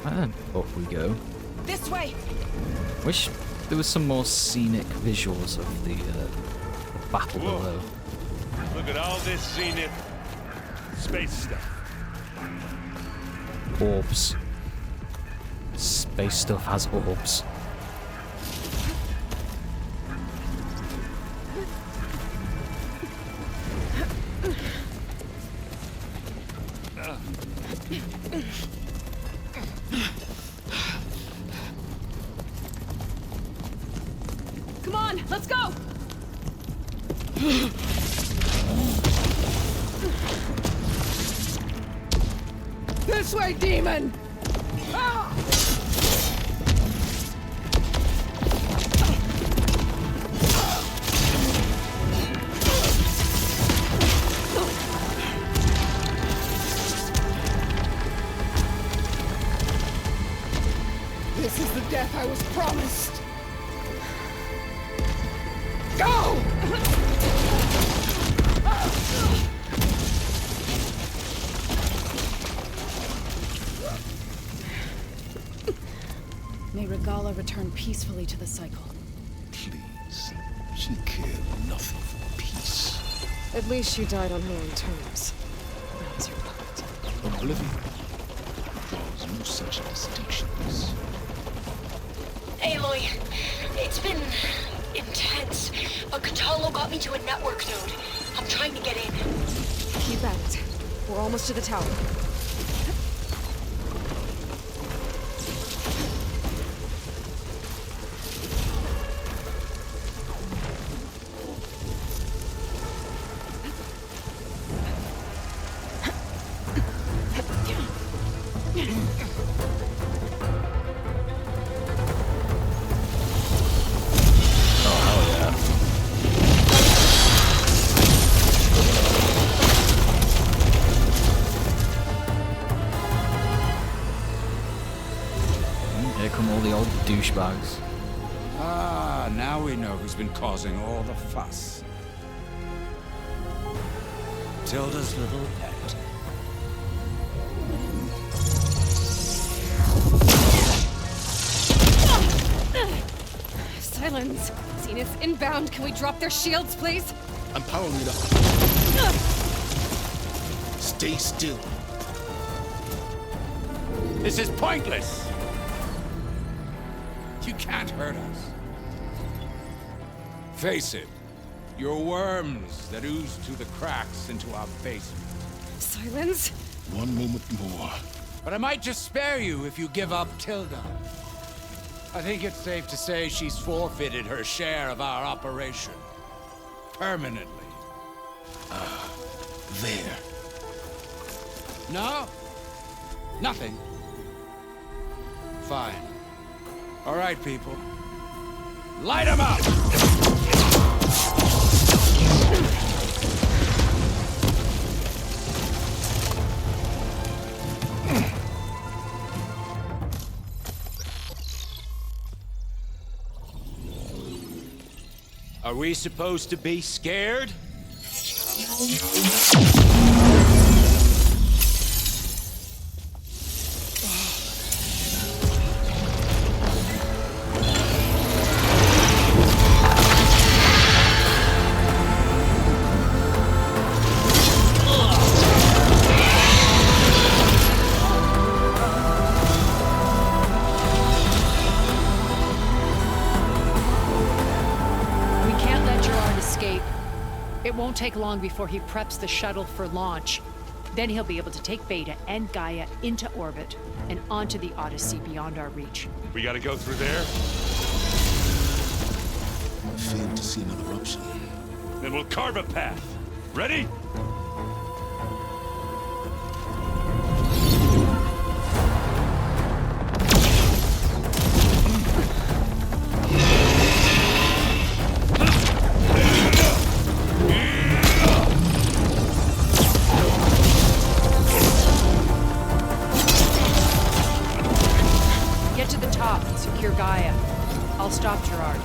And off we go. This way. Wish there was some more scenic visuals of the battle Whoa. below. Look at all this zenith space stuff. Orbs. Space stuff has orbs. Come on, let's go! This way, demon! Ah! This is the death I was promised. Go! May Regala return peacefully to the cycle. Please. She cared nothing for peace. At least she died on her own terms. That was your point. Oblivion draws no such distinctions. Aloy, it's been intense, but Katalo got me to a network node. I'm trying to get in. Keep at it. We're almost to the tower. Here come all the old douchebags. Ah, now we know who's been causing all the fuss. Tilda's little pet. Silence. See Zenith inbound. Can we drop their shields, please? I'm powering it up. Stay still. This is pointless! You can't hurt us. Face it, you're worms that ooze through the cracks into our basement. Silence? One moment more. But I might just spare you if you give up Tilda. I think it's safe to say she's forfeited her share of our operation. Permanently. There. No? Nothing? Fine. All right, people. Light 'em up! Are we supposed to be scared? It won't take long before he preps the shuttle for launch. Then he'll be able to take Beta and Gaia into orbit and onto the Odyssey beyond our reach. We gotta go through there? I failed to see another option. Then we'll carve a path. Ready? Secure Gaia. I'll stop Gerard.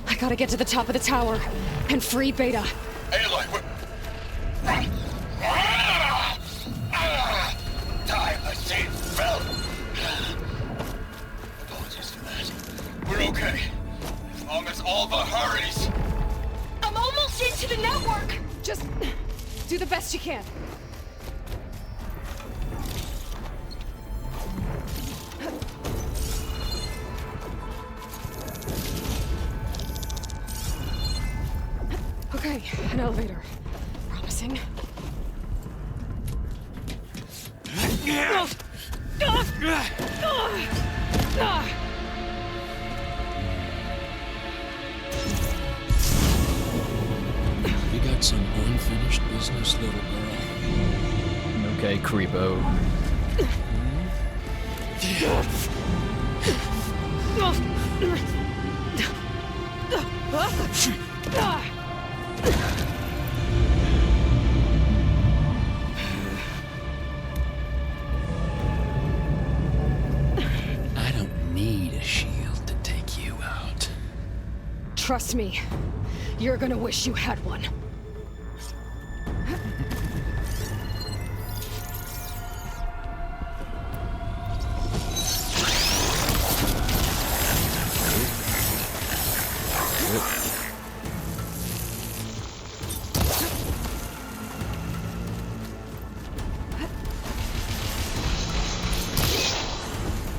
I gotta get to the top of the tower and free Beta. Aloy, apologies for that. We're okay. As long as Alva hurries. I'm almost into the network! Just do the best you can. Okay, an elevator. Promising. You got some unfinished business, little girl. Okay, creepo. Trust me, you're gonna wish you had one.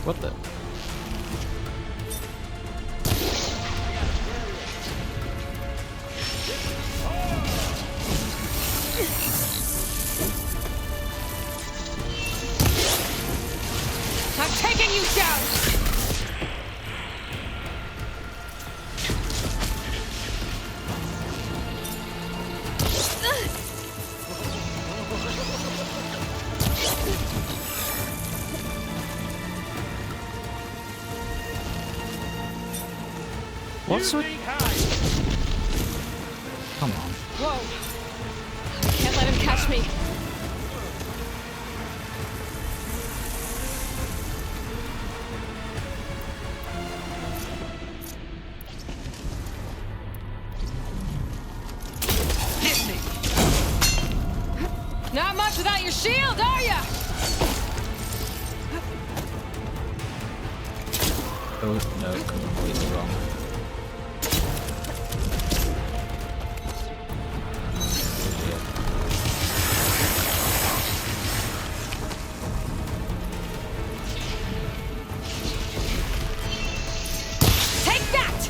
What the? I'm taking you down! What's with... Come on. Whoa! I can't let him catch me. shield, are ya? Oh, no, completely wrong. Take that!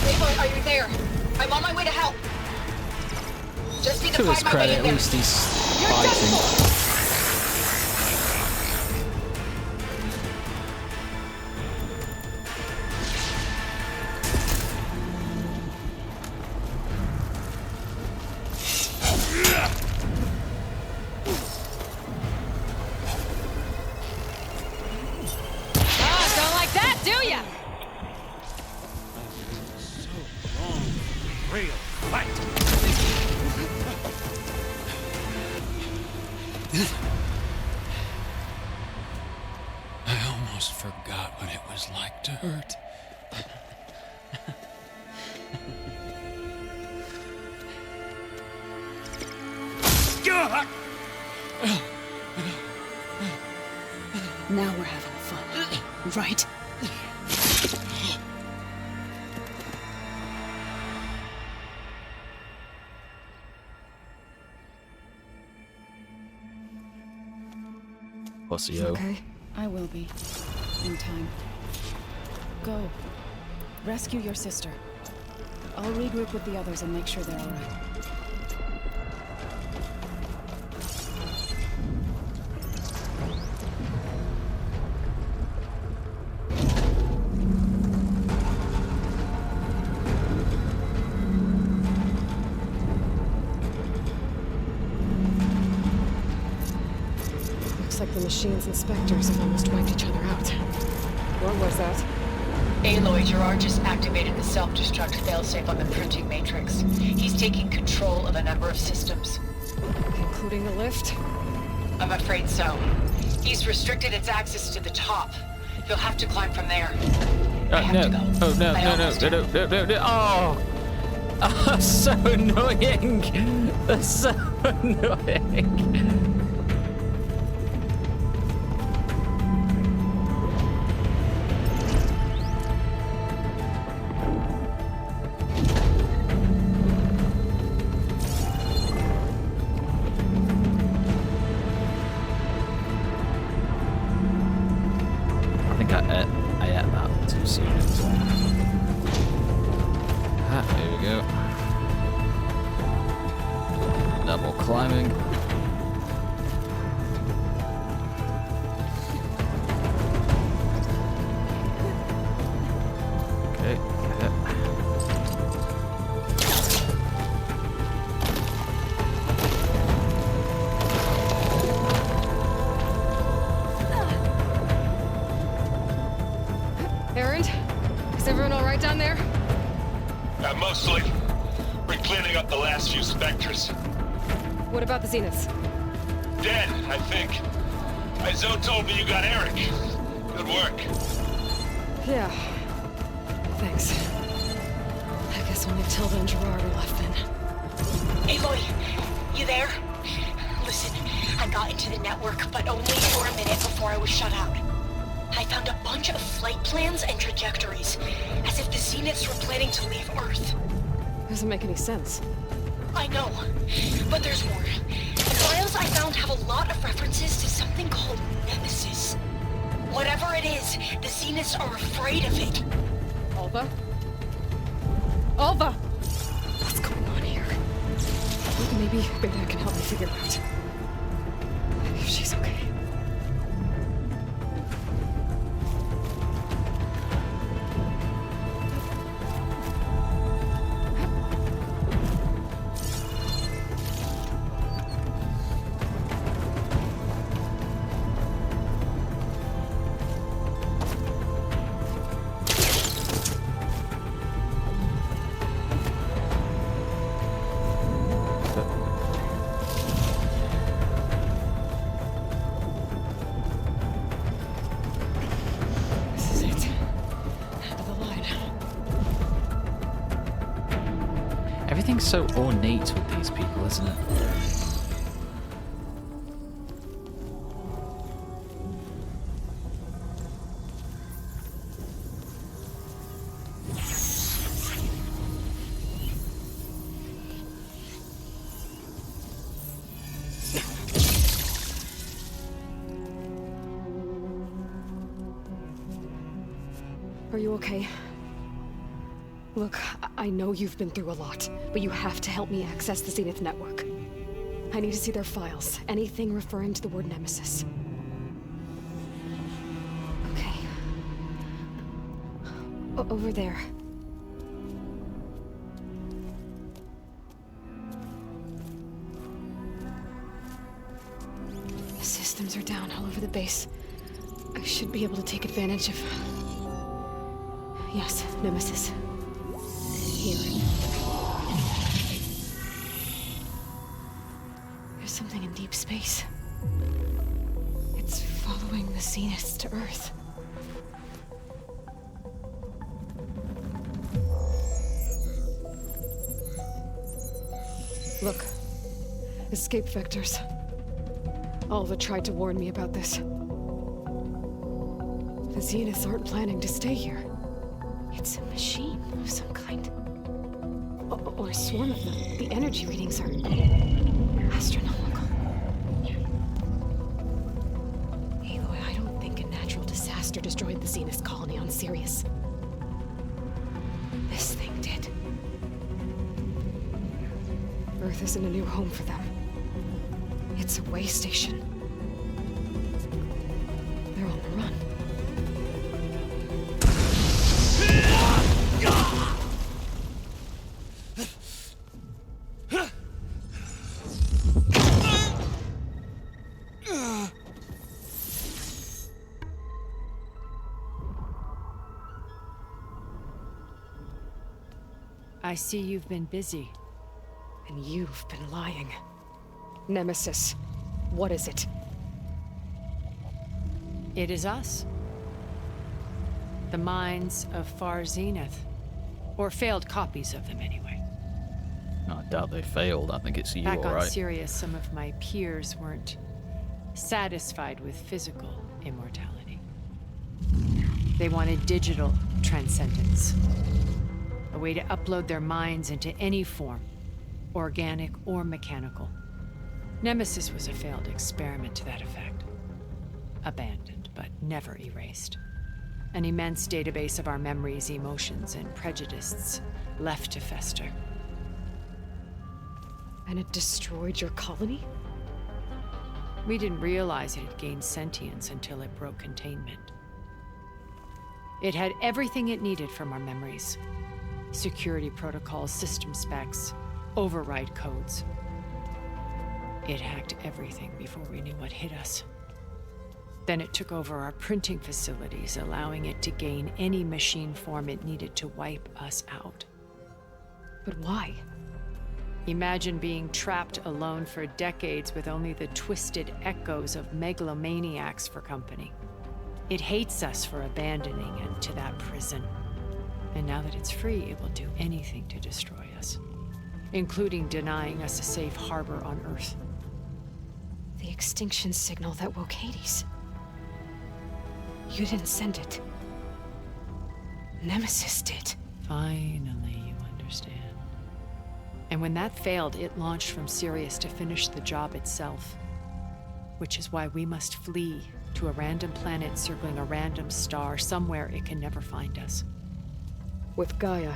Aloy, are you there? I'm on my way to help. Just need to To his find my way credit, in at there. least he's fighting. Don't like that, do ya? Real fight. I almost forgot what it was like to hurt. Now we're having fun, right? Pussy-o. Okay. I will be. In time. Go. Rescue your sister. I'll regroup with the others and make sure they're alright. Looks like the machines and specters have almost wiped each other out. What was that? Aloy, Gerard just activated the self-destruct failsafe on the printing matrix. He's taking control of a number of systems. Including the lift? I'm afraid so. He's restricted its access to the top. You'll have to climb from there. I have No. to go. Oh, no, I no, no, almost no, am. no, no, no. Oh! Oh, so annoying! That's so annoying. I think I ate that too soon. Ah, there we go. Double climbing. Okay. Aaron? Is everyone alright down there? Mostly. We're cleaning up the last few specters. What about the Zeniths? Dead, I think. Izo told me you got Eric. Good work. Yeah. Thanks. I guess only Tilda and Gerard are left then. Aloy, you there? Listen, I got into the network, but only for a minute before I was shut out. I found a bunch of flight plans and trajectories, as if the Zeniths were planning to leave Earth. Doesn't make any sense. I know, but there's more. The files I found have a lot of references to something called Nemesis. Whatever it is, the Zeniths are afraid of it. Alva? Alva! What's going on here? Maybe Beta can help me figure it out. If she's okay. Everything's so ornate with these people, isn't it? Are you okay? Look, I know you've been through a lot, but you have to help me access the Zenith network. I need to see their files, anything referring to the word Nemesis. Okay. Over there. The systems are down all over the base. I should be able to take advantage of... Yes, Nemesis. Here. There's something in deep space. It's following the Zeniths to Earth. Look. Escape vectors. Alva tried to warn me about this. The Zeniths aren't planning to stay here. It's a machine of some kind. Or a swarm of them. The energy readings are astronomical. Aloy, I don't think a natural disaster destroyed the Zenith colony on Sirius. This thing did. Earth isn't a new home for them. It's a way station. They're on the run. I see you've been busy. And you've been lying. Nemesis, what is it? It is us. The minds of Far Zenith. Or failed copies of them, anyway. I doubt they failed. I think it's you, Back all on right. Sirius, some of my peers weren't satisfied with physical immortality. They wanted digital transcendence. A way to upload their minds into any form, organic or mechanical. Nemesis was a failed experiment to that effect. Abandoned, but never erased. An immense database of our memories, emotions, and prejudices left to fester. And it destroyed your colony? We didn't realize it had gained sentience until it broke containment. It had everything it needed from our memories. Security protocols, system specs, override codes. It hacked everything before we knew what hit us. Then it took over our printing facilities, allowing it to gain any machine form it needed to wipe us out. But why? Imagine being trapped alone for decades with only the twisted echoes of megalomaniacs for company. It hates us for abandoning it to that prison. And now that it's free, it will do anything to destroy us, including denying us a safe harbor on Earth. The extinction signal that woke Hades. You didn't send it. Nemesis did. Finally, you understand. And when that failed, it launched from Sirius to finish the job itself. Which is why we must flee to a random planet circling a random star somewhere it can never find us. With Gaia,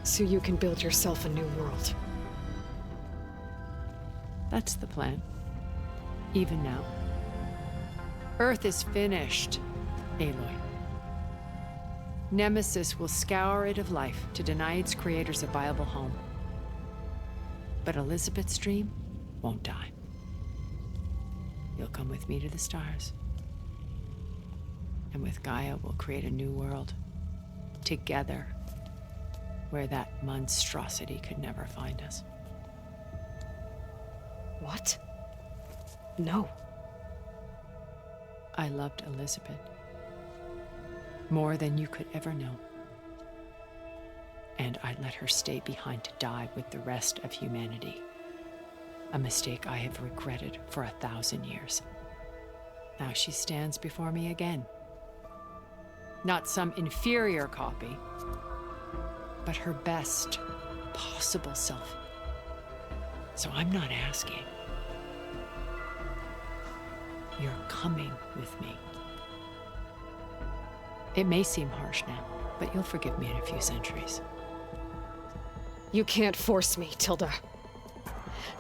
so you can build yourself a new world. That's the plan. Even now. Earth is finished, Aloy. Nemesis will scour it of life to deny its creators a viable home. But Elizabeth's dream won't die. You'll come with me to the stars. And with Gaia, we'll create a new world. Together. Where that monstrosity could never find us. What? No. I loved Elizabeth. More than you could ever know. and I let her stay behind to die with the rest of humanity. A mistake I have regretted for 1,000 years. Now she stands before me again. Not some inferior copy, but her best possible self. So I'm not asking. You're coming with me. It may seem harsh now, but you'll forgive me in a few centuries. You can't force me, Tilda.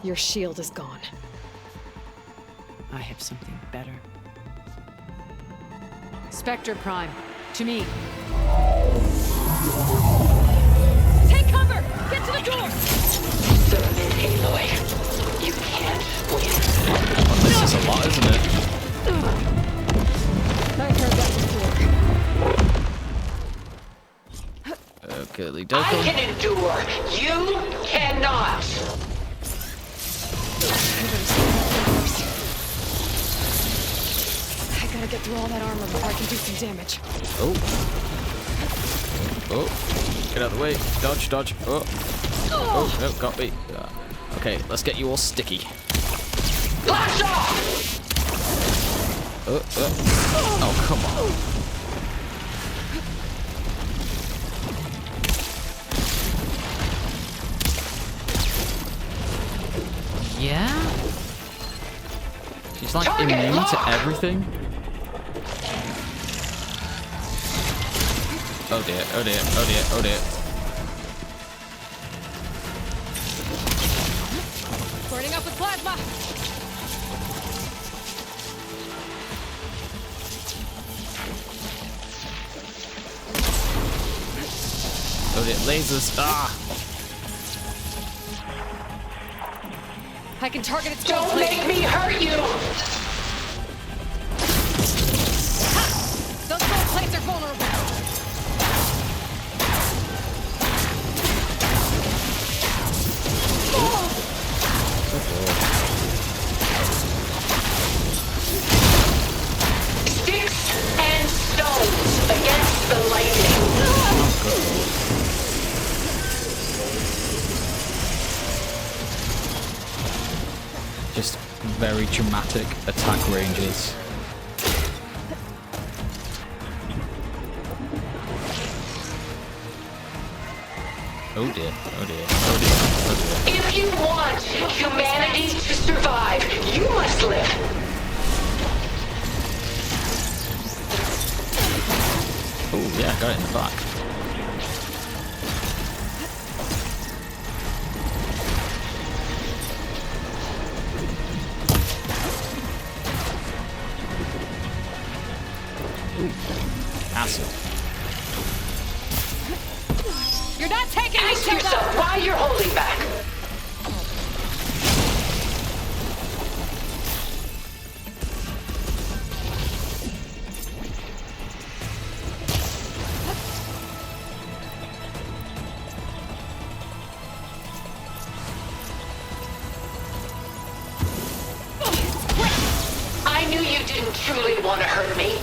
Your shield is gone. I have something better. Spectre Prime, to me. Take cover! Get to the door! Submit, Aloy. You can't win. Well, this is a lot, isn't it? I've heard that before. Okay, I can endure. You cannot. I gotta get through all that armor before I can do some damage. Oh. Oh. Get out of the way. Dodge, dodge. Oh. Oh, no, got me. Okay, let's get you all sticky. Blast off! Oh, come on. Yeah? She's like immune to everything? Oh dear, oh dear, oh dear, oh dear. Burning up with plasma! Oh dear, lasers, ah! I can target its Don't make me hurt you! Those gold plates are vulnerable! Sticks and stones against the lightning. Just very dramatic attack ranges. Oh dear, oh dear, oh dear, oh dear. If you want humanity to survive, you must live. Oh yeah, got it in the back. Acid. You're not taking me. Ask yourself why you're holding back. I knew you didn't truly want to hurt me.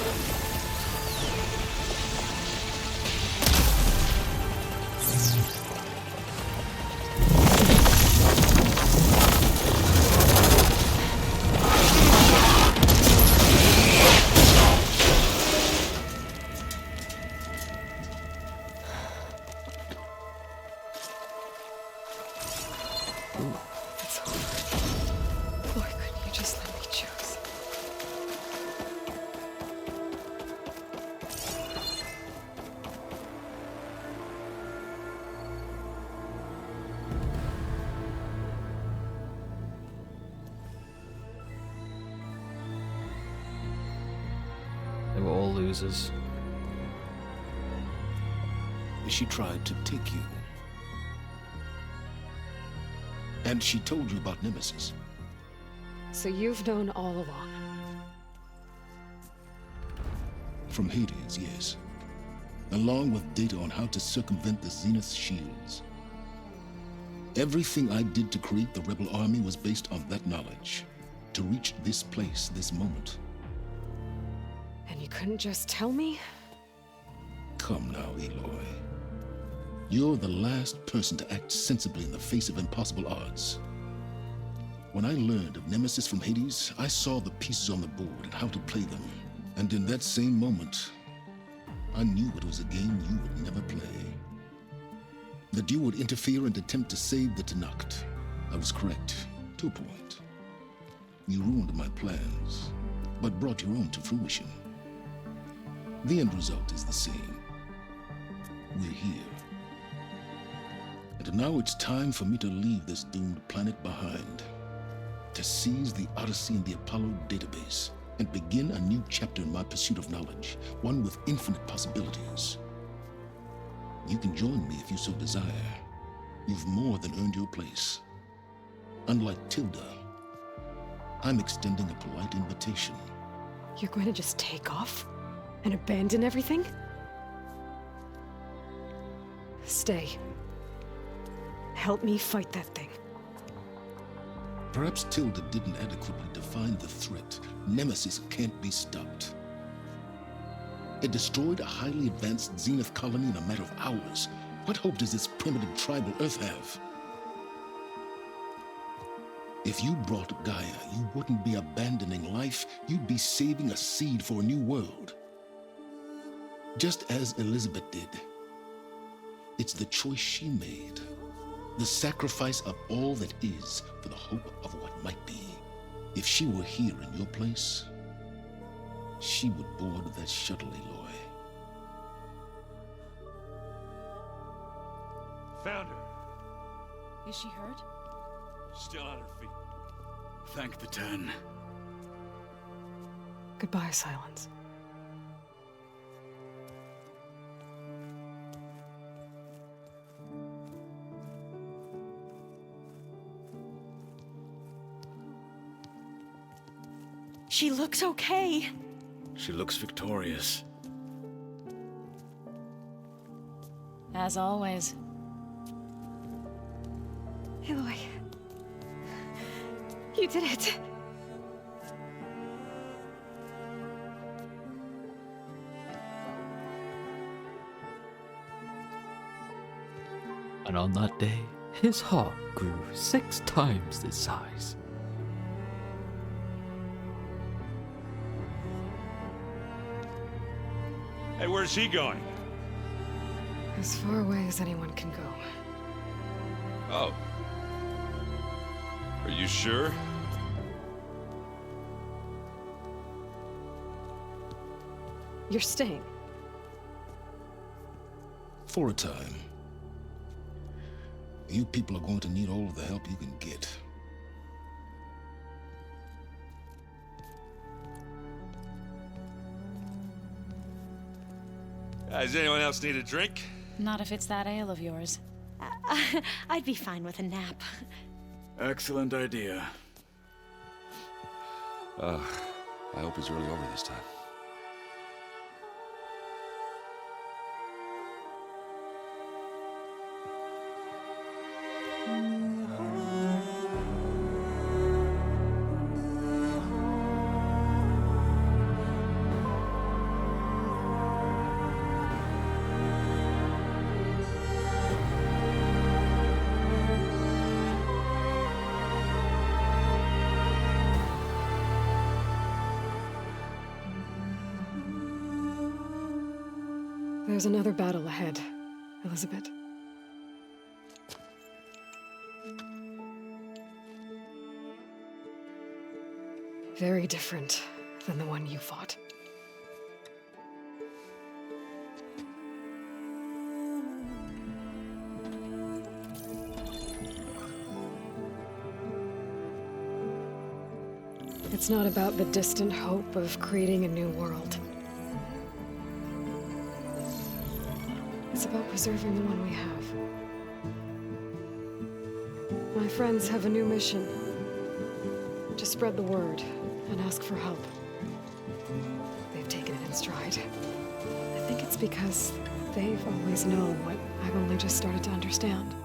Why couldn't you just let me choose? They were all losers. She tried to take you. And she told you about Nemesis. So you've known all along. From Hades, yes. Along with data on how to circumvent the Zenith's shields. Everything I did to create the rebel army was based on that knowledge. To reach this place, this moment. And you couldn't just tell me? Come now, Aloy. You're the last person to act sensibly in the face of impossible odds. When I learned of Nemesis from Hades, I saw the pieces on the board and how to play them. And in that same moment, I knew it was a game you would never play. That you would interfere and attempt to save the Tenakth. I was correct, to a point. You ruined my plans, but brought your own to fruition. The end result is the same. We're here. And now it's time for me to leave this doomed planet behind. To seize the Odyssey and the Apollo database, and begin a new chapter in my pursuit of knowledge, one with infinite possibilities. You can join me if you so desire. You've more than earned your place. Unlike Tilda, I'm extending a polite invitation. You're going to just take off? And abandon everything? Stay. Help me fight that thing. Perhaps Tilda didn't adequately define the threat. Nemesis can't be stopped. It destroyed a highly advanced Zenith colony in a matter of hours. What hope does this primitive tribal Earth have? If you brought Gaia, you wouldn't be abandoning life, you'd be saving a seed for a new world. Just as Elizabeth did. It's the choice she made. The sacrifice of all that is for the hope of what might be. If she were here in your place, she would board that shuttle, Aloy. Found her. Is she hurt? Still on her feet. Thank the 10. Goodbye, Silence. She looks okay. She looks victorious. As always. Aloy. You did it. And on that day, his heart grew 6 times its size. Hey, where's he going? As far away as anyone can go. Oh. Are you sure? You're staying. For a time. You people are going to need all of the help you can get. Does anyone else need a drink? Not if it's that ale of yours. I'd be fine with a nap. Excellent idea. I hope it's really over this time. There's another battle ahead, Elizabeth. Very different than the one you fought. It's not about the distant hope of creating a new world. It's about preserving the one we have. My friends have a new mission. To spread the word and ask for help. They've taken it in stride. I think it's because they've always known what I've only just started to understand.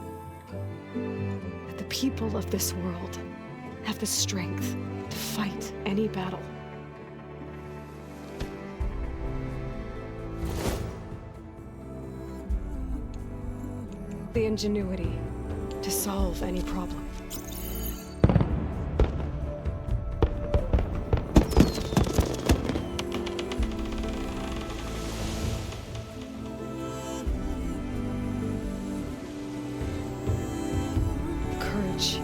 That the people of this world have the strength to fight any battle. The ingenuity to solve any problem. The courage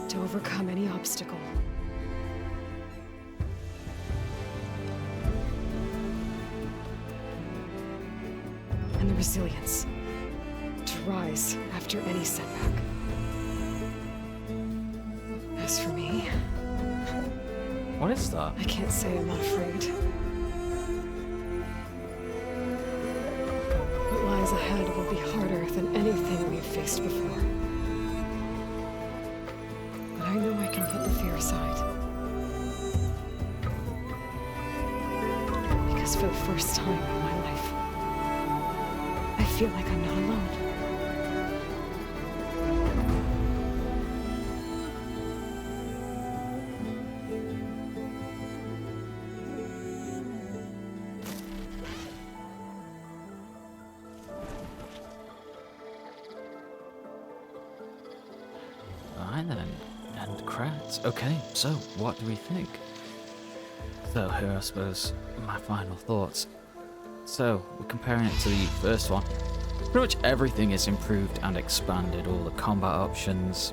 to overcome any obstacle. And the resilience to rise after any setback. As for me, What is that? I can't say I'm not afraid. What lies ahead will be harder than anything we've faced before. But I know I can put the fear aside. Because for the first time in my life, I feel like I'm not alone. Alright then, and credits. Okay, so what do we think? So here I suppose my final thoughts. So we're comparing it to the first one. Pretty much everything is improved and expanded. All the combat options,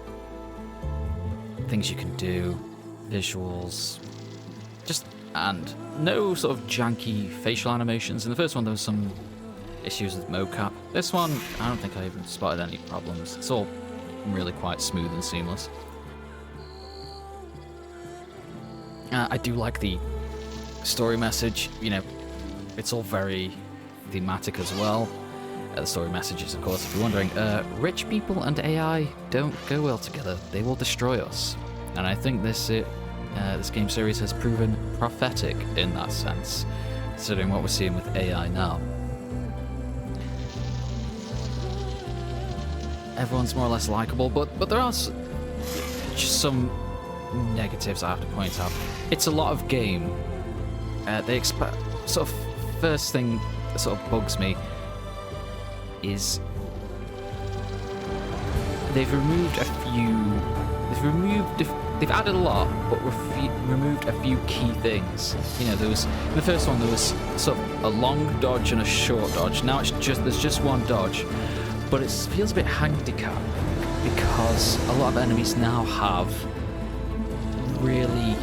things you can do, visuals, and no sort of janky facial animations. In the first one there was some issues with mocap. This one, I don't think I even spotted any problems. It's all really quite smooth and seamless. I do like the story message, you know, it's all very thematic as well. The story message is, of course, if you're wondering, rich people and AI don't go well together. They will destroy us. And I think this game series has proven prophetic in that sense, considering what we're seeing with AI now. Everyone's more or less likable, but there are just some negatives I have to point out. It's a lot of game. They expect sort of first thing that sort of bugs me is they've removed a few. They've added a lot, but removed a few key things. You know, in the first one there was sort of a long dodge and a short dodge. Now there's just one dodge. But it feels a bit handicapped because a lot of enemies now have really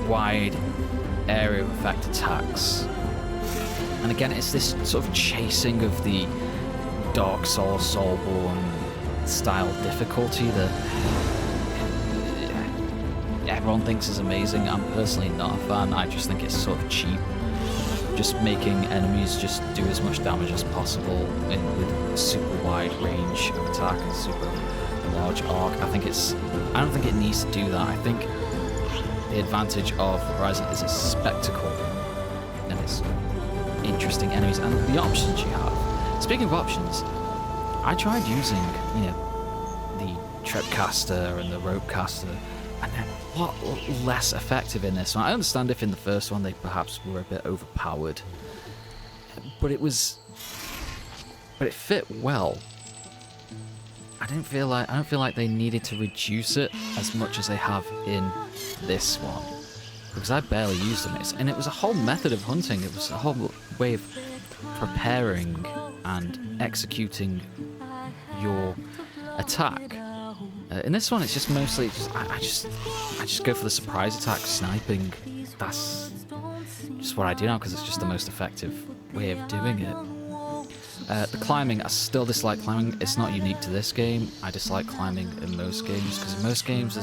wide area of effect attacks. And again, it's this sort of chasing of the Dark Souls, Soulborne style difficulty that everyone thinks is amazing. I'm personally not a fan. I just think it's sort of cheap. Just making enemies just do as much damage as possible with super wide range of attack and super large arc. I don't think it needs to do that. I think the advantage of Horizon is its spectacle and its interesting enemies and the options you have. Speaking of options, I tried using, you know, the Tripcaster and the Ropecaster, and they're a lot less effective in this one. I understand if in the first one they perhaps were a bit overpowered, but it fit well. I don't feel like they needed to reduce it as much as they have in this one, because I barely used them. And it was a whole method of hunting. It was a whole way of preparing and executing your attack. In this one, it's just mostly I just go for the surprise attack, sniping. That's just what I do now because it's just the most effective way of doing it. The climbing, I still dislike climbing. It's not unique to this game. I dislike climbing in most games because in most games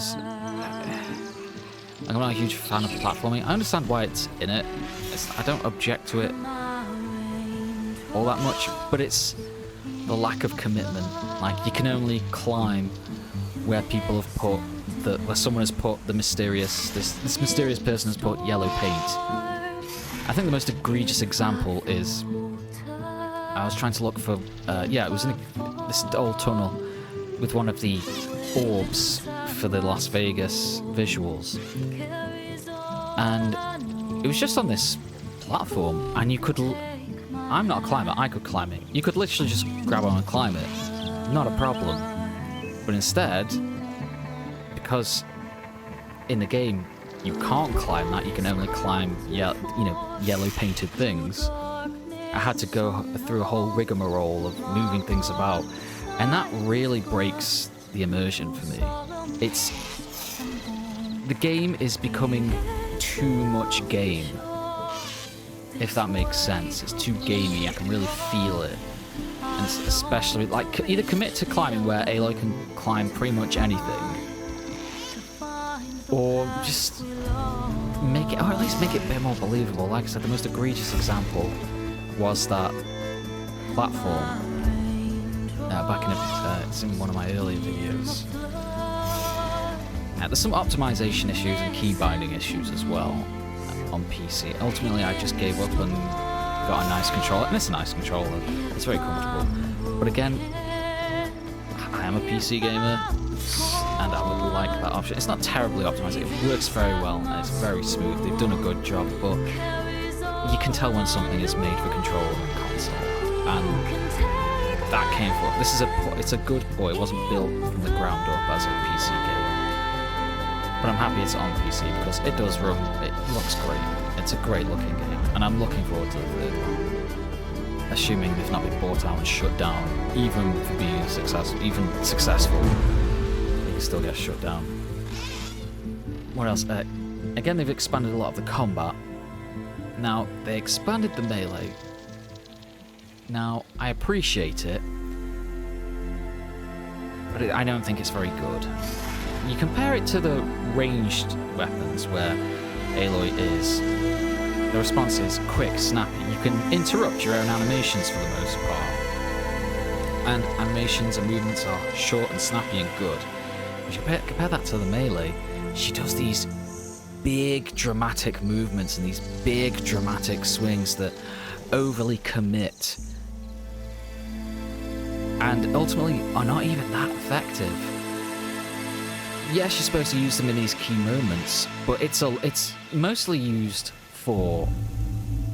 I'm not a huge fan of platforming. I understand why it's in it. I don't object to it all that much, but it's the lack of commitment. Like, you can only climb where people have put where someone has put the mysterious this mysterious person has put yellow paint. I think the most egregious example is I was trying to look for it was in this old tunnel with one of the orbs for the Las Vegas visuals, and it was just on this platform, and you could I'm not a climber, I could climb it. You could literally just grab on and climb it. Not a problem. But instead, because in the game you can't climb that, you can only climb yellow painted things, I had to go through a whole rigmarole of moving things about, and that really breaks the immersion for me. The game is becoming too much game, if that makes sense. It's too gamey, I can really feel it. And it's especially, like, either commit to climbing where Aloy can climb pretty much anything, or just make it, or at least make it a bit more believable. Like I said, the most egregious example was that platform back in it's in one of my earlier videos. There's some optimization issues and key binding issues as well on PC. Ultimately, I just gave up and got a nice controller, and it's a nice controller. It's very comfortable. But again, I am a PC gamer, and I would like that option. It's not terribly optimized. It works very well, and it's very smooth. They've done a good job, but you can tell when something is made for controller and console, and that came from. It's a good port. It wasn't built from the ground up as a PC game. But I'm happy it's on PC because it does run, it looks great. It's a great looking game, and I'm looking forward to the third one. Assuming they've not been bought out and shut down, even for being successful, they can still get shut down. What else? Again, they've expanded a lot of the combat. Now, they expanded the melee. Now, I appreciate it, but I don't think it's very good. You compare it to the ranged weapons where Aloy is, the response is quick, snappy. You can interrupt your own animations for the most part. And animations and movements are short and snappy and good. But you compare that to the melee, she does these big dramatic movements and these big dramatic swings that overly commit. And ultimately are not even that effective. Yes, you're supposed to use them in these key moments, but it's mostly used for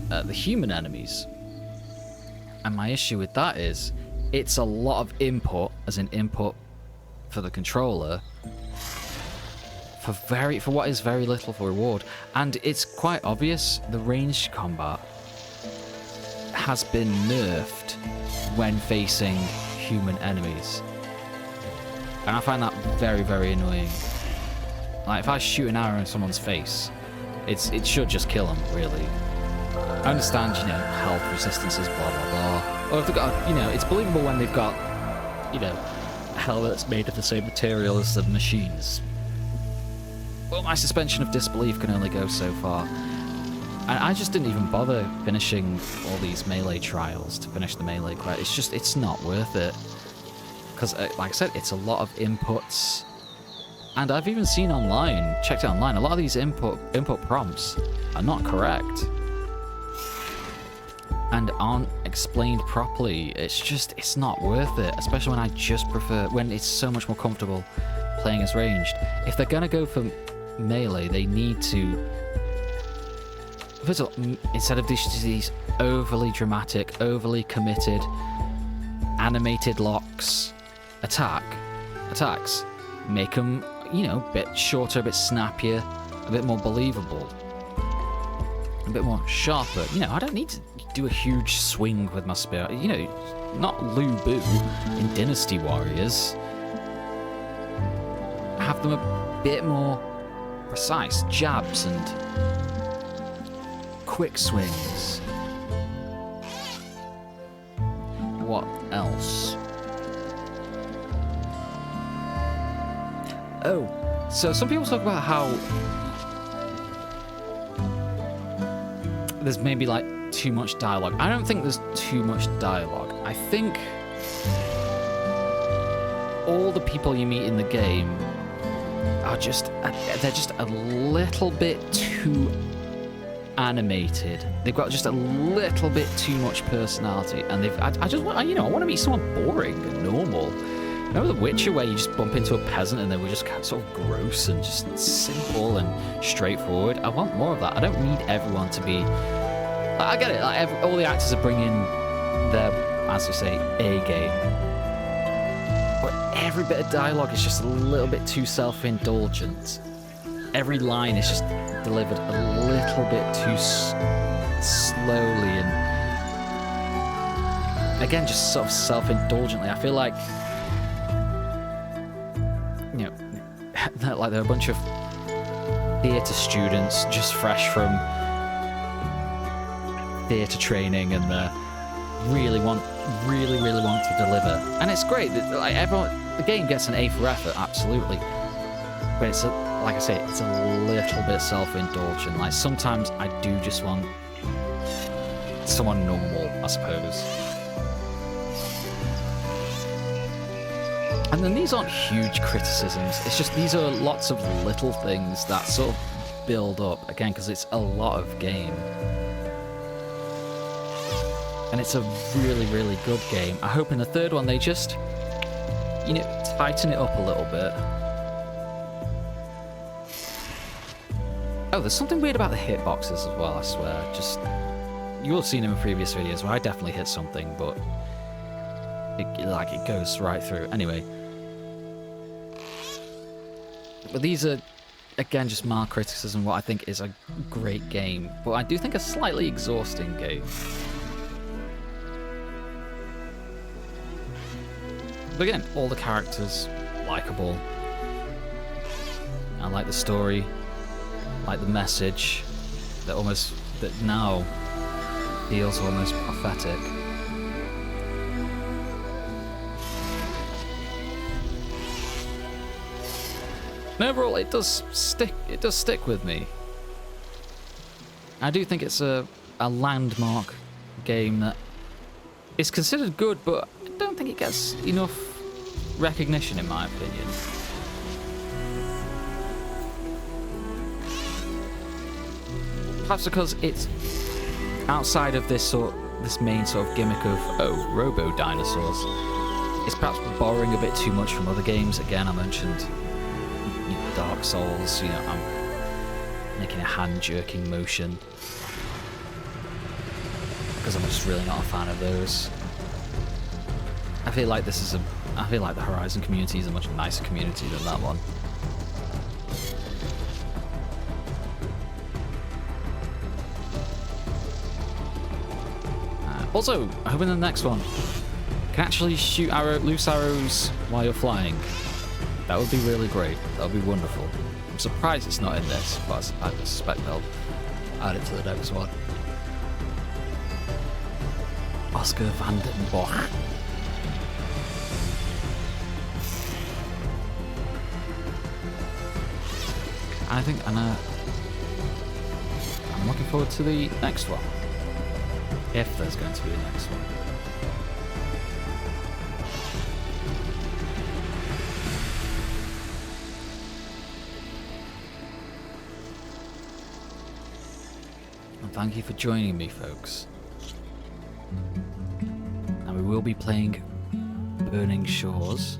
the human enemies. And my issue with that is, it's a lot of input, as in input for the controller, for what is very little for reward. And it's quite obvious, the ranged combat has been nerfed when facing human enemies. And I find that very, very annoying. Like, if I shoot an arrow in someone's face, it should just kill them, really. I understand, health resistances, blah, blah, blah. Or if they've got, it's believable when they've got, a helmet made of the same material as the machines. Well, my suspension of disbelief can only go so far. And I just didn't even bother finishing all these melee trials to finish the melee quest. It's not worth it. Because, like I said, it's a lot of inputs. And I've even seen checked it online, a lot of these input prompts are not correct. And aren't explained properly. It's not worth it. Especially when I just prefer, when it's so much more comfortable playing as ranged. If they're going to go for melee, they need to, first of all, instead of these overly dramatic, overly committed, animated locks, attacks, make them, a bit shorter, a bit snappier, a bit more believable, a bit more sharper. I don't need to do a huge swing with my spear. Not Lu Bu in Dynasty Warriors. Have them a bit more precise, jabs and quick swings. What else? Oh, so some people talk about how there's maybe like too much dialogue. I don't think there's too much dialogue. I think all the people you meet in the game are they're just a little bit too animated. They've got just a little bit too much personality, and I want to meet someone boring and normal. Remember The Witcher, where you just bump into a peasant and they were just sort of gross and just simple and straightforward? I want more of that. I don't need everyone to be I get it. Like, all the actors are bringing their, as you say, A game. But every bit of dialogue is just a little bit too self-indulgent. Every line is just delivered a little bit too slowly and, again, just sort of self-indulgently. I feel like, you know, like they're a bunch of theatre students just fresh from theatre training, and they really want to deliver. And it's great. Like, everyone, the game gets an A for effort, absolutely. But it's, like I say, it's a little bit self-indulgent. Like, sometimes I do just want someone normal, I suppose. And then these aren't huge criticisms. It's just these are lots of little things that sort of build up, again, because it's a lot of game. And it's a really, really good game. I hope in the third one they just, you know, tighten it up a little bit. Oh, there's something weird about the hitboxes as well, I swear. Just, you'll have seen them in previous videos where I definitely hit something, but it goes right through. Anyway. But these are, again, just mild criticism of what I think is a great game. But I do think a slightly exhausting game. But again, all the characters, likable. I like the story. Like the message that now feels almost prophetic. And overall, it does stick with me. I do think it's a landmark game that is considered good, but I don't think it gets enough recognition, in my opinion. Perhaps because it's outside of this main sort of gimmick of, oh, robo dinosaurs. It's perhaps borrowing a bit too much from other games. Again, I mentioned, you know, Dark Souls. You know, I'm making a hand-jerking motion because I'm just really not a fan of those. I feel like the Horizon community is a much nicer community than that one. Also, I hope in the next one, can actually shoot loose arrows while you're flying. That would be really great. That would be wonderful. I'm surprised it's not in this, but I suspect they'll add it to the next one. Oscar van den Bosch. I'm looking forward to the next one. If there's going to be a next one. And thank you for joining me, folks. And we will be playing Burning Shores.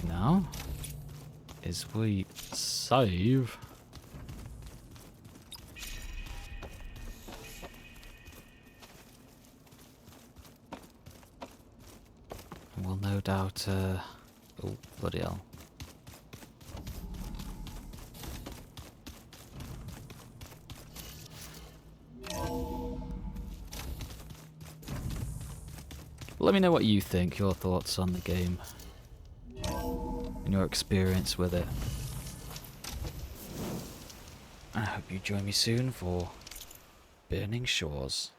Now is we save, and we'll no doubt oh, bloody hell. Let me know what you think, your thoughts on the game. Your experience with it. I hope you join me soon for Burning Shores.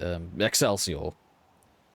Excelsior.